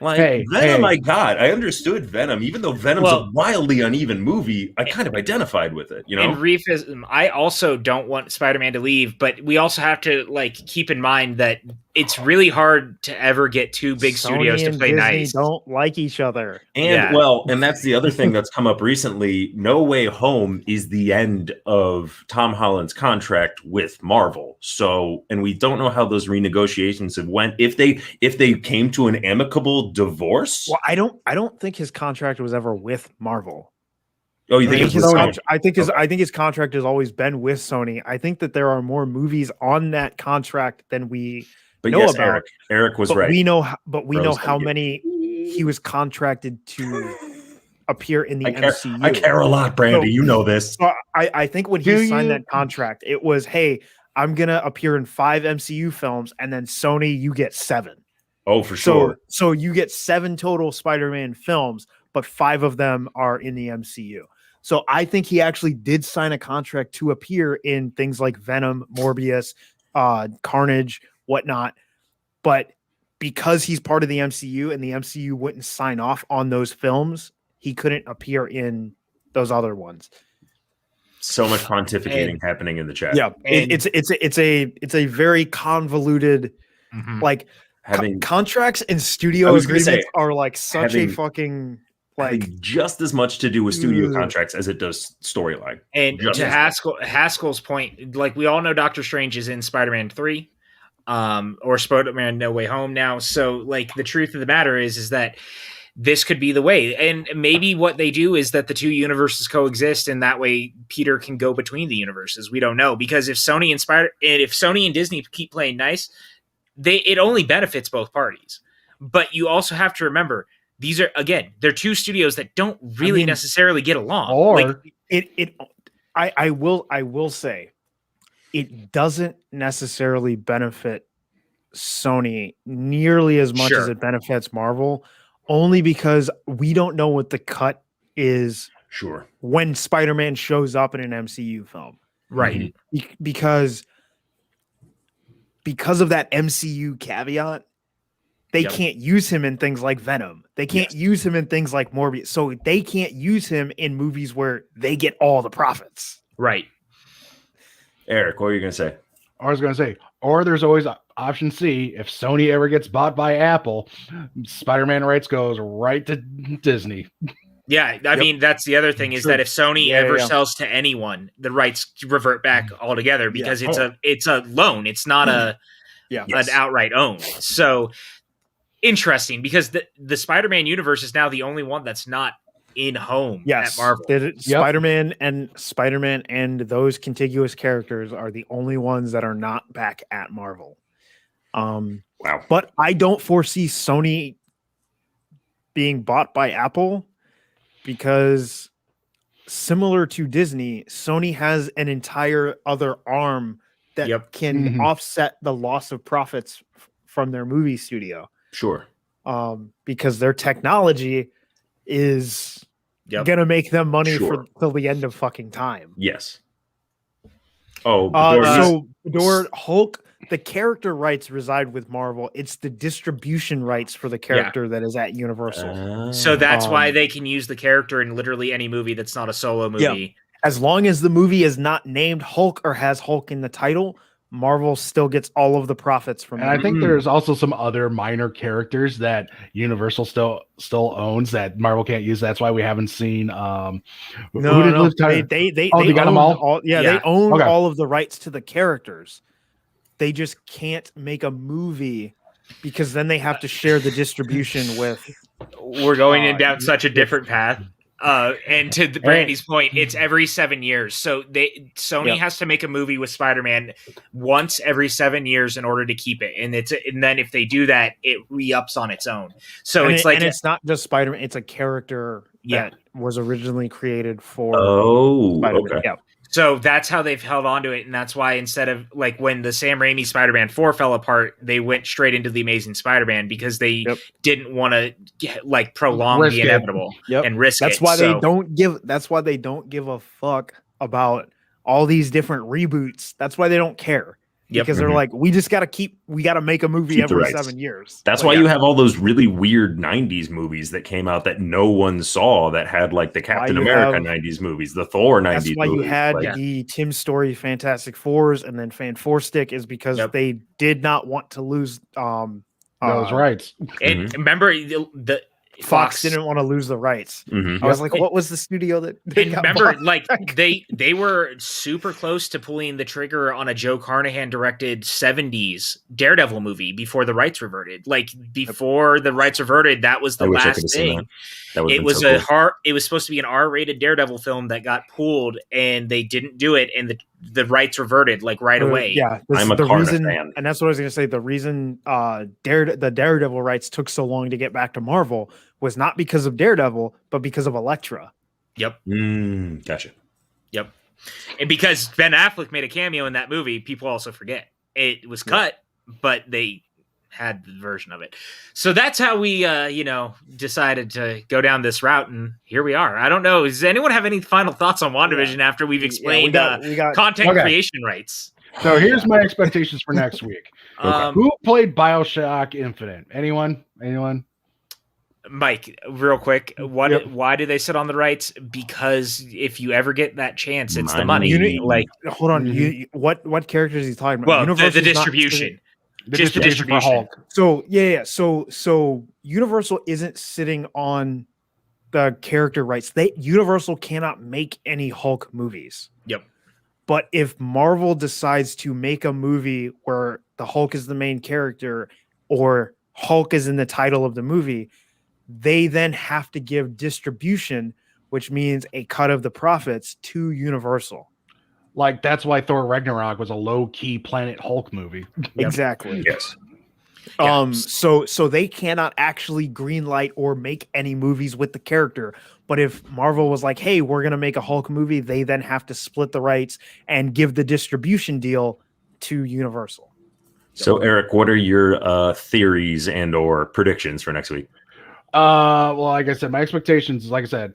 Like Venom, I understood Venom, even though Venom's a wildly uneven movie. I kind of identified with it, you know. And Reef is. I also don't want Spider-Man to leave, but we also have to like keep in mind that it's really hard to ever get two big studios to play Disney nice. Don't like each other, and and that's the other thing that's come up recently. No Way Home is the end of Tom Holland's contract with Marvel. So, and we don't know how those renegotiations have went. If they came to an amicable divorce. Well, I don't think his contract was ever with Marvel. Oh, you think I think his contract has always been with Sony. I think that there are more movies on that contract than we know about. Eric was right. We know how many he was contracted to appear in the MCU. I care a lot, Brandy. You know this. So I think when he signed that contract, it was, hey, I'm gonna appear in 5 MCU films, and then Sony, you get 7. Oh, for sure. So you get 7 total Spider-Man films, but 5 of them are in the MCU. So I think he actually did sign a contract to appear in things like Venom, Morbius, Carnage, whatnot. But because he's part of the MCU and the MCU wouldn't sign off on those films, he couldn't appear in those other ones. So much pontificating happening in the chat. Yeah, it's a very convoluted like. Contracts and studio agreements are like such a fucking like just as much to do with studio contracts as it does storyline. And to Haskell's point, like we all know Doctor Strange is in Spider-Man 3 or Spider-Man No Way Home now. So like the truth of the matter is that this could be the way. And maybe what they do is that the two universes coexist, and that way Peter can go between the universes. We don't know, because if Sony and Disney keep playing nice, it only benefits both parties. But you also have to remember, these are, again, they're two studios that don't really necessarily get along. Or I will say it doesn't necessarily benefit Sony nearly as much as it benefits Marvel, only because we don't know what the cut is when Spider-Man shows up in an MCU film. Right. Because of that MCU caveat, they can't use him in things like Venom. They can't use him in things like Morbius. So they can't use him in movies where they get all the profits. Right. Eric, what were you going to say? I was going to say, or there's always option C. If Sony ever gets bought by Apple, Spider-Man rights goes right to Disney. Yeah, I mean, that's the other thing is that if Sony ever sells to anyone, the rights revert back altogether because it's a loan. It's not an outright own. So interesting, because the Spider-Man universe is now the only one that's not in home at Marvel. Spider-Man and those contiguous characters are the only ones that are not back at Marvel. Wow. But I don't foresee Sony being bought by Apple, because similar to Disney, Sony has an entire other arm that can offset the loss of profits from their movie studio. Sure. Because their technology is going to make them money till the end of fucking time. Yes. So Hulk, the character rights reside with Marvel. It's the distribution rights for the character that is at Universal. So that's why they can use the character in literally any movie that's not a solo movie. Yeah. As long as the movie is not named Hulk or has Hulk in the title, Marvel still gets all of the profits from it. And I think there's also some other minor characters that Universal still owns that Marvel can't use. That's why we haven't seen. They got them all. They own all of the rights to the characters. They just can't make a movie because then they have to share the distribution with. We're going down such a different path. And to Brandy's point, it's every 7 years. So Sony has to make a movie with Spider-Man once every 7 years in order to keep it. And then if they do that, it re-ups on its own. So it's not just Spider-Man, it's a character that was originally created for Spider-Man. Okay. Yeah. So that's how they've held on to it, and that's why instead of like when the Sam Raimi Spider-Man 4 fell apart, they went straight into the Amazing Spider-Man because they didn't want to like prolong the inevitable and risk that's it. Why they don't give. That's why they don't give a fuck about all these different reboots. That's why they don't care. Because they're like, we just got to make a movie every 7 years. That's why you have all those really weird 90s movies that came out that no one saw that had like the Captain America 90s movies, the Thor 90s movies. That's why you had the Tim Story Fantastic Fours and then Fan Four Stick is because they did not want to lose those rights. And remember the Fox didn't want to lose the rights. I was like, what was the studio that remember like they were super close to pulling the trigger on a Joe Carnahan directed 70s Daredevil movie before the rights reverted. Like before the rights reverted, that was the last thing. It was it was supposed to be an R-rated Daredevil film that got pulled and they didn't do it, and the rights reverted like right away. I'm a Carna fan. And that's what I was going to say. The reason the Daredevil rights took so long to get back to Marvel was not because of Daredevil, but because of Elektra. Yep. Gotcha. Yep. And because Ben Affleck made a cameo in that movie, people also forget. It was cut, but they had the version of it. So that's how we decided to go down this route, and here we are. I don't know, does anyone have any final thoughts on WandaVision after we've explained we got content creation rights? So here's my expectations for next week. Who played BioShock Infinite? Anyone? Mike, real quick, why do they sit on the rights? Because if you ever get that chance, it's the money. Hold on, what characters is he talking about? Well, the distribution. The distribution for Hulk. So Universal isn't sitting on the character rights. Universal cannot make any Hulk movies. Yep. But if Marvel decides to make a movie where the Hulk is the main character or Hulk is in the title of the movie, they then have to give distribution, which means a cut of the profits to Universal. Like that's why Thor Ragnarok was a low-key Planet Hulk movie. Exactly. Yes. So they cannot actually greenlight or make any movies with the character. But if Marvel was like, hey, we're gonna make a Hulk movie, they then have to split the rights and give the distribution deal to Universal. So Eric, what are your theories and or predictions for next week? Well, like I said, my expectations, like I said,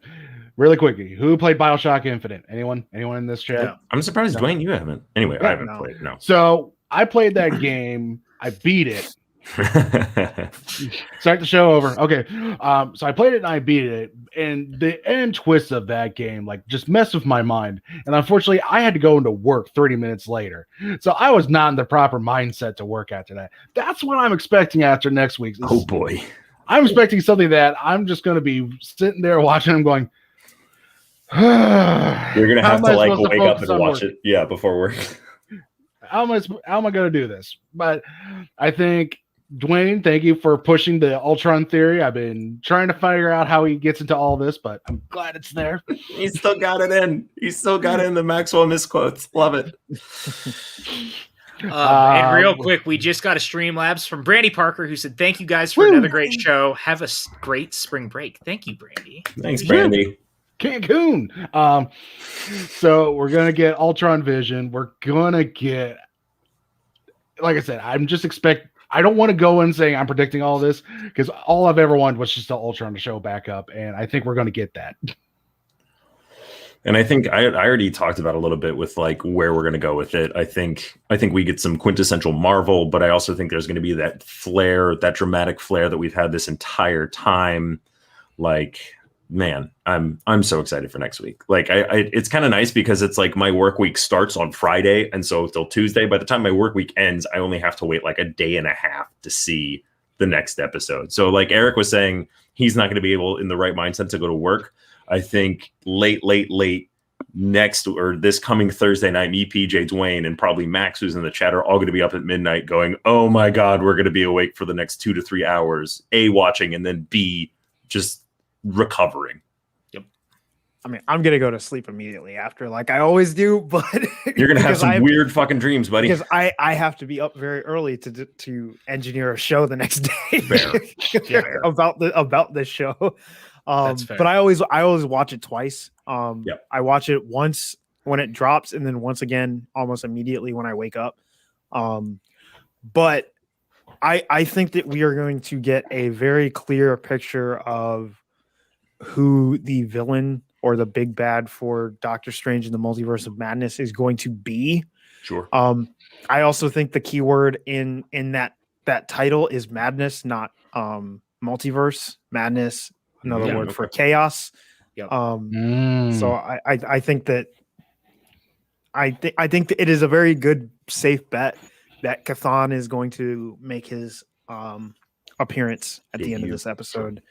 really quickly, who played BioShock Infinite? Anyone in this chat? No. I'm surprised, Dwayne, you haven't. Anyway, I haven't played. No. So I played that game. I beat it. Start the show over. Okay. So I played it and I beat it. And the end twist of that game, like, just messed with my mind. And unfortunately, I had to go into work 30 minutes later. So I was not in the proper mindset to work after that. That's what I'm expecting after next week. Oh boy. I'm expecting something that I'm just going to be sitting there watching them going, you're going to have to like wake up and watch it. Yeah. Before work. How am I going to do this? But I think, Dwayne, thank you for pushing the Ultron theory. I've been trying to figure out how he gets into all this, but I'm glad it's there. He still got it in. He still got it in the Maxwell misquotes. Love it. And real quick, we just got a Streamlabs from Brandy Parker, who said, thank you guys for another great show. Have a great spring break. Thank you, Brandy. Thanks, Brandy. Cancun. So we're going to get Ultron Vision. We're going to get, like I said, I don't want to go in saying I'm predicting all this because all I've ever wanted was just the Ultron to show back up, and I think we're going to get that. And I think I already talked about a little bit with like where we're going to go with it. I think we get some quintessential Marvel, but I also think there's going to be that flair, that dramatic flair that we've had this entire time. Like, man, I'm so excited for next week. Like, it's kind of nice because it's like my work week starts on Friday, and so till Tuesday. By the time my work week ends, I only have to wait like a day and a half to see the next episode. So, like Eric was saying, he's not going to be able in the right mindset to go to work. I think late next or this coming Thursday night, me, PJ, Dwayne, and probably Max, who's in the chat, are all going to be up at midnight going, oh my God, we're going to be awake for the next 2 to 3 hours, A, watching, and then B, just recovering. Yep. I mean, I'm going to go to sleep immediately after, like I always do, but you're going to have some weird fucking dreams, buddy. Because I have to be up very early to engineer a show the next day. Fair. about the show. But I always watch it twice. I watch it once when it drops, and then once again almost immediately when I wake up. But I think that we are going to get a very clear picture of who the villain or the big bad for Doctor Strange in the Multiverse of Madness is going to be. Sure. I also think the keyword in that title is madness, not multiverse. Madness, another word for chaos. Yep. So I think that I think that it is a very good safe bet that Cathan is going to make his appearance at the end of this episode.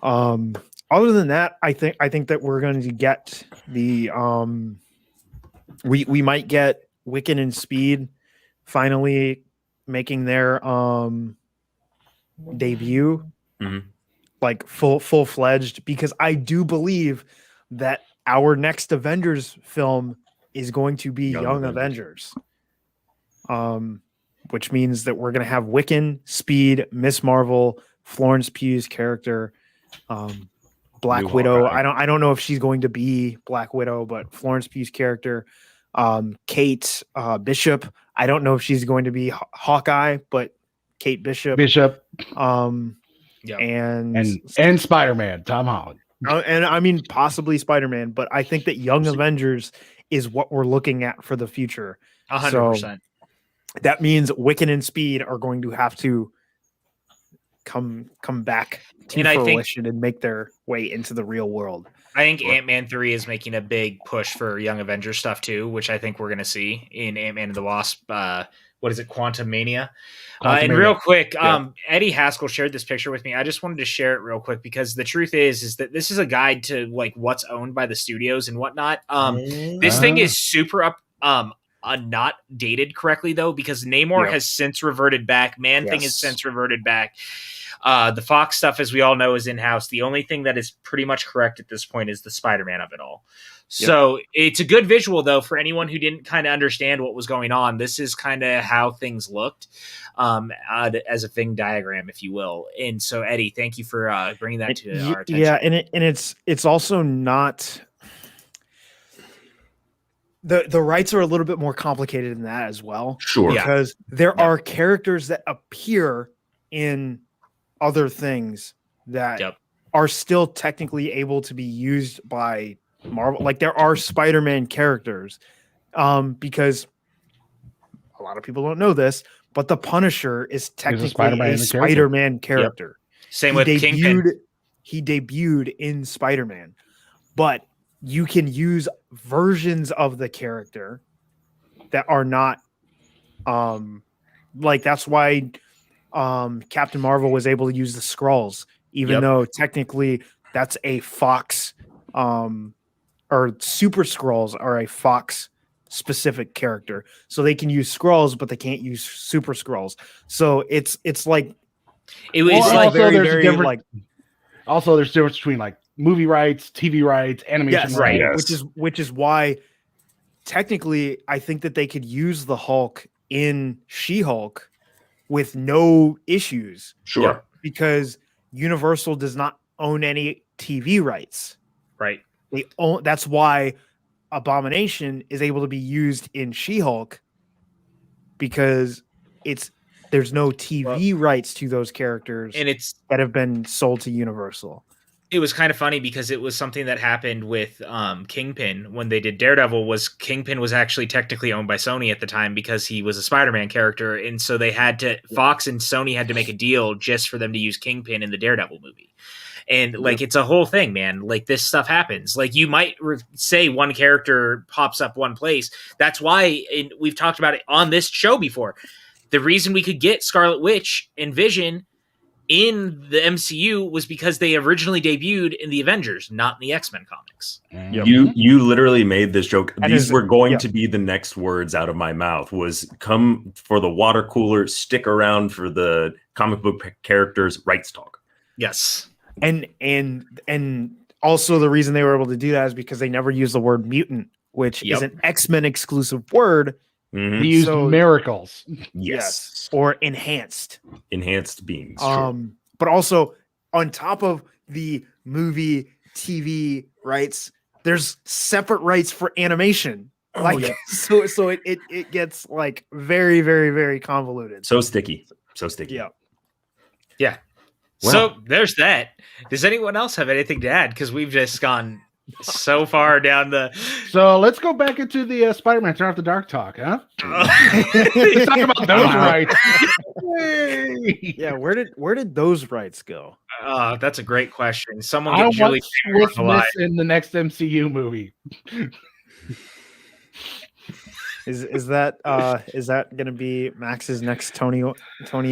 Other than that, I think that we're going to get the we might get Wiccan and Speed finally making their debut, like full-fledged, because I do believe that our next Avengers film is going to be Young Avengers. Which means that we're going to have Wiccan, Speed, Miss Marvel, Florence Pugh's character, Black Widow. I don't know if she's going to be Black Widow, but Florence Pugh's character, Kate Bishop. I don't know if she's going to be Hawkeye, but Kate Bishop. And Spider-Man, Tom Holland. And I mean possibly Spider-Man, but I think that Young Avengers is what we're looking at for the future. 100%. So that means Wiccan and Speed are going to have to come back to fruition and make their way into the real world. I think Ant-Man 3 is making a big push for Young Avengers stuff too, which I think we're going to see in Ant-Man and the Wasp. What is it? Quantum Mania. And real quick, Eddie Haskell shared this picture with me. I just wanted to share it real quick because the truth is that this is a guide to like what's owned by the studios and whatnot. This thing is super not dated correctly though, because Namor has since reverted back. Man-Thing has since reverted back. The Fox stuff, as we all know, is in-house. The only thing that is pretty much correct at this point is the Spider-Man of it all. So it's a good visual, though, for anyone who didn't kind of understand what was going on. This is kind of how things looked as a Venn diagram, if you will. And so, Eddie, thank you for bringing that to our attention. Yeah, and it's also not... The rights are a little bit more complicated than that as well. Sure. Because there are characters that appear in other things that are still technically able to be used by Marvel. Like there are Spider-Man characters, because a lot of people don't know this, but the Punisher is technically a Spider-Man character. Same with Kingpin. He debuted in Spider-Man, but you can use versions of the character that are not like that's why Captain Marvel was able to use the Skrulls, even though technically that's a Fox or Super Skrulls are a Fox specific character. So they can use Skrulls, but they can't use Super Skrulls. So it's like it was like very like also there's difference between like movie rights, TV rights, animation rights. Which is why technically I think that they could use the Hulk in She-Hulk with no issues. Sure. Because Universal does not own any TV rights. Right. That's why Abomination is able to be used in She-Hulk, because there's no TV rights to those characters, and that have been sold to Universal. It was kind of funny because it was something that happened with Kingpin when they did Daredevil. Kingpin was actually technically owned by Sony at the time because he was a Spider-Man character, and so they had to Fox and Sony had to make a deal just for them to use Kingpin in the Daredevil movie. And like it's a whole thing, man. Like this stuff happens. Like you might say one character pops up one place. That's why, and we've talked about it on this show before. The reason we could get Scarlet Witch and Vision in the MCU was because they originally debuted in the Avengers, not in the X-Men comics. You literally made this joke. These were going to be the next words out of my mouth was come for the water cooler, stick around for the comic book characters rights talk. Yes. And also the reason they were able to do that is because they never used the word mutant, which is an X-Men exclusive word. Mm-hmm. They used miracles. Yes. Or enhanced beings. But also on top of the movie TV rights, there's separate rights for animation. Like so it gets like very, very, very convoluted. So sticky. Yeah. Yeah. Wow. So there's that. Does anyone else have anything to add? Because we've just gone so far down the. So let's go back into the Spider-Man Turn Off the Dark talk, huh? Let's talk about those rights. Yeah, where did those rights go? That's a great question. Someone I get want Julie Will Smith in the next MCU movie. Is that going to be Max's next Tony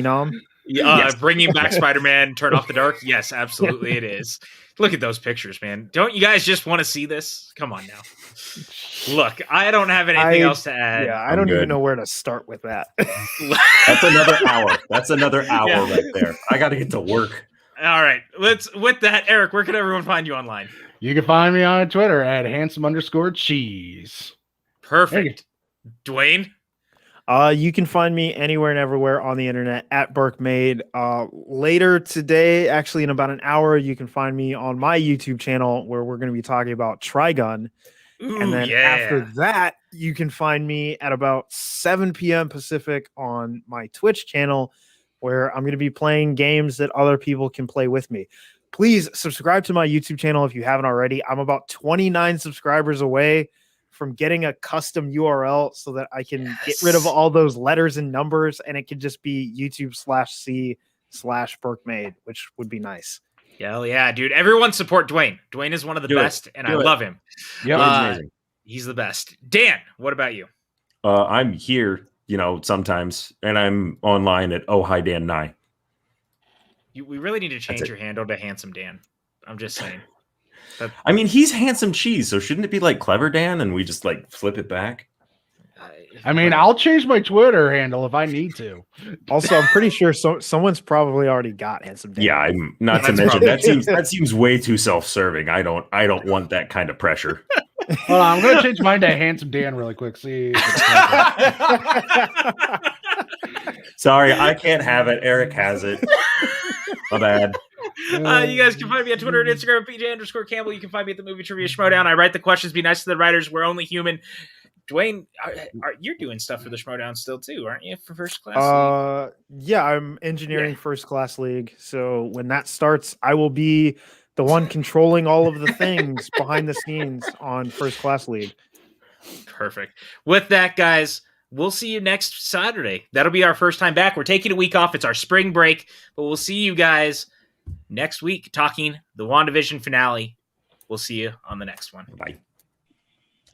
nom? Yes. Bringing back Spider-Man, Turn Off the Dark. Yes, absolutely, it is. Look at those pictures, man. Don't you guys just want to see this? Come on now. Look, I don't have anything else to add. Yeah, I don't even know where to start with that. That's another hour. That's another hour right there. I got to get to work. All right. With that, Eric, where can everyone find you online? You can find me on Twitter at handsome_cheese. Perfect. Dwayne? You can find me anywhere and everywhere on the internet at Burkmade. Later today, actually in about an hour, you can find me on my YouTube channel where we're going to be talking about Trigun. Ooh, and then after that, you can find me at about 7 p.m. Pacific on my Twitch channel where I'm going to be playing games that other people can play with me. Please subscribe to my YouTube channel if you haven't already. I'm about 29 subscribers away from getting a custom URL so that I can get rid of all those letters and numbers, and it could just be YouTube/C/Burkmade, which would be nice. Hell yeah, dude. Everyone support Dwayne. Dwayne is one of the best, and I love him. Yeah, amazing. He's the best. Dan, what about you? I'm here, sometimes, and I'm online at hi Dan Nye. We really need to change your handle to Handsome Dan. I'm just saying. I mean, he's Handsome Cheese, so shouldn't it be like Clever Dan and we just like flip it back? I mean, I'll change my Twitter handle if I need to. Also, I'm pretty sure someone's probably already got Handsome Dan. Yeah, I'm not to mention that seems way too self-serving. I don't want that kind of pressure. Hold on, I'm gonna change mine to Handsome Dan really quick. See. Sorry, I can't have it. Eric has it. My bad. You guys can find me on Twitter and Instagram at PJ_Campbell. You can find me at the Movie Trivia Schmodown. I write the questions. Be nice to the writers. We're only human. Dwayne, you're doing stuff for the Schmodown still too, aren't you? For First Class League? Yeah, I'm engineering First Class League. So when that starts, I will be the one controlling all of the things behind the scenes on First Class League. Perfect. With that, guys, we'll see you next Saturday. That'll be our first time back. We're taking a week off. It's our spring break, but we'll see you guys next week talking the WandaVision finale. We'll see you on the next one. Bye.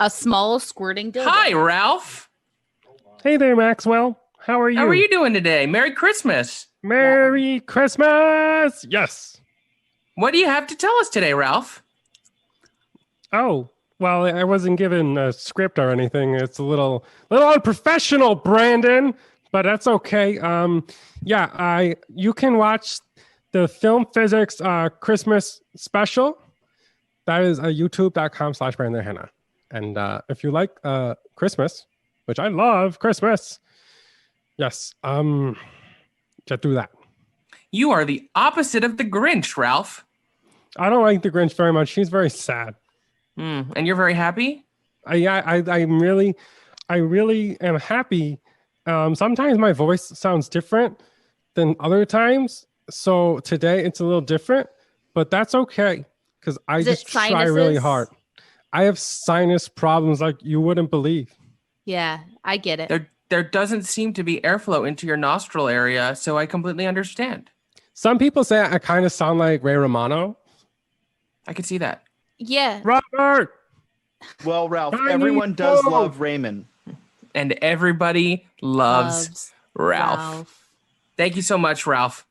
A small squirting dildo. Hi, Ralph. Hey there, Maxwell. How are you? How are you doing today? Merry Christmas. Merry Christmas. Yes. What do you have to tell us today, Ralph? Oh, well, I wasn't given a script or anything. It's a little unprofessional, Brandon, but that's okay. You can watch the Film Physics Christmas special. That is youtube.com/Brandon Hanna. And if you like Christmas, which I love Christmas, yes, just do that. You are the opposite of the Grinch, Ralph. I don't like the Grinch very much. He's very sad. And you're very happy? I really am happy. Sometimes my voice sounds different than other times. So today it's a little different, but that's okay because I just try really hard. I have sinus problems like you wouldn't believe. Yeah, I get it. There doesn't seem to be airflow into your nostril area, so I completely understand. Some people say I kind of sound like Ray Romano. I could see that. Yeah. Robert! Well, Ralph, everyone does love Raymond. And everybody loves Ralph. Thank you so much, Ralph.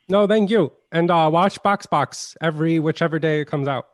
No, thank you. And watch Box whichever day it comes out.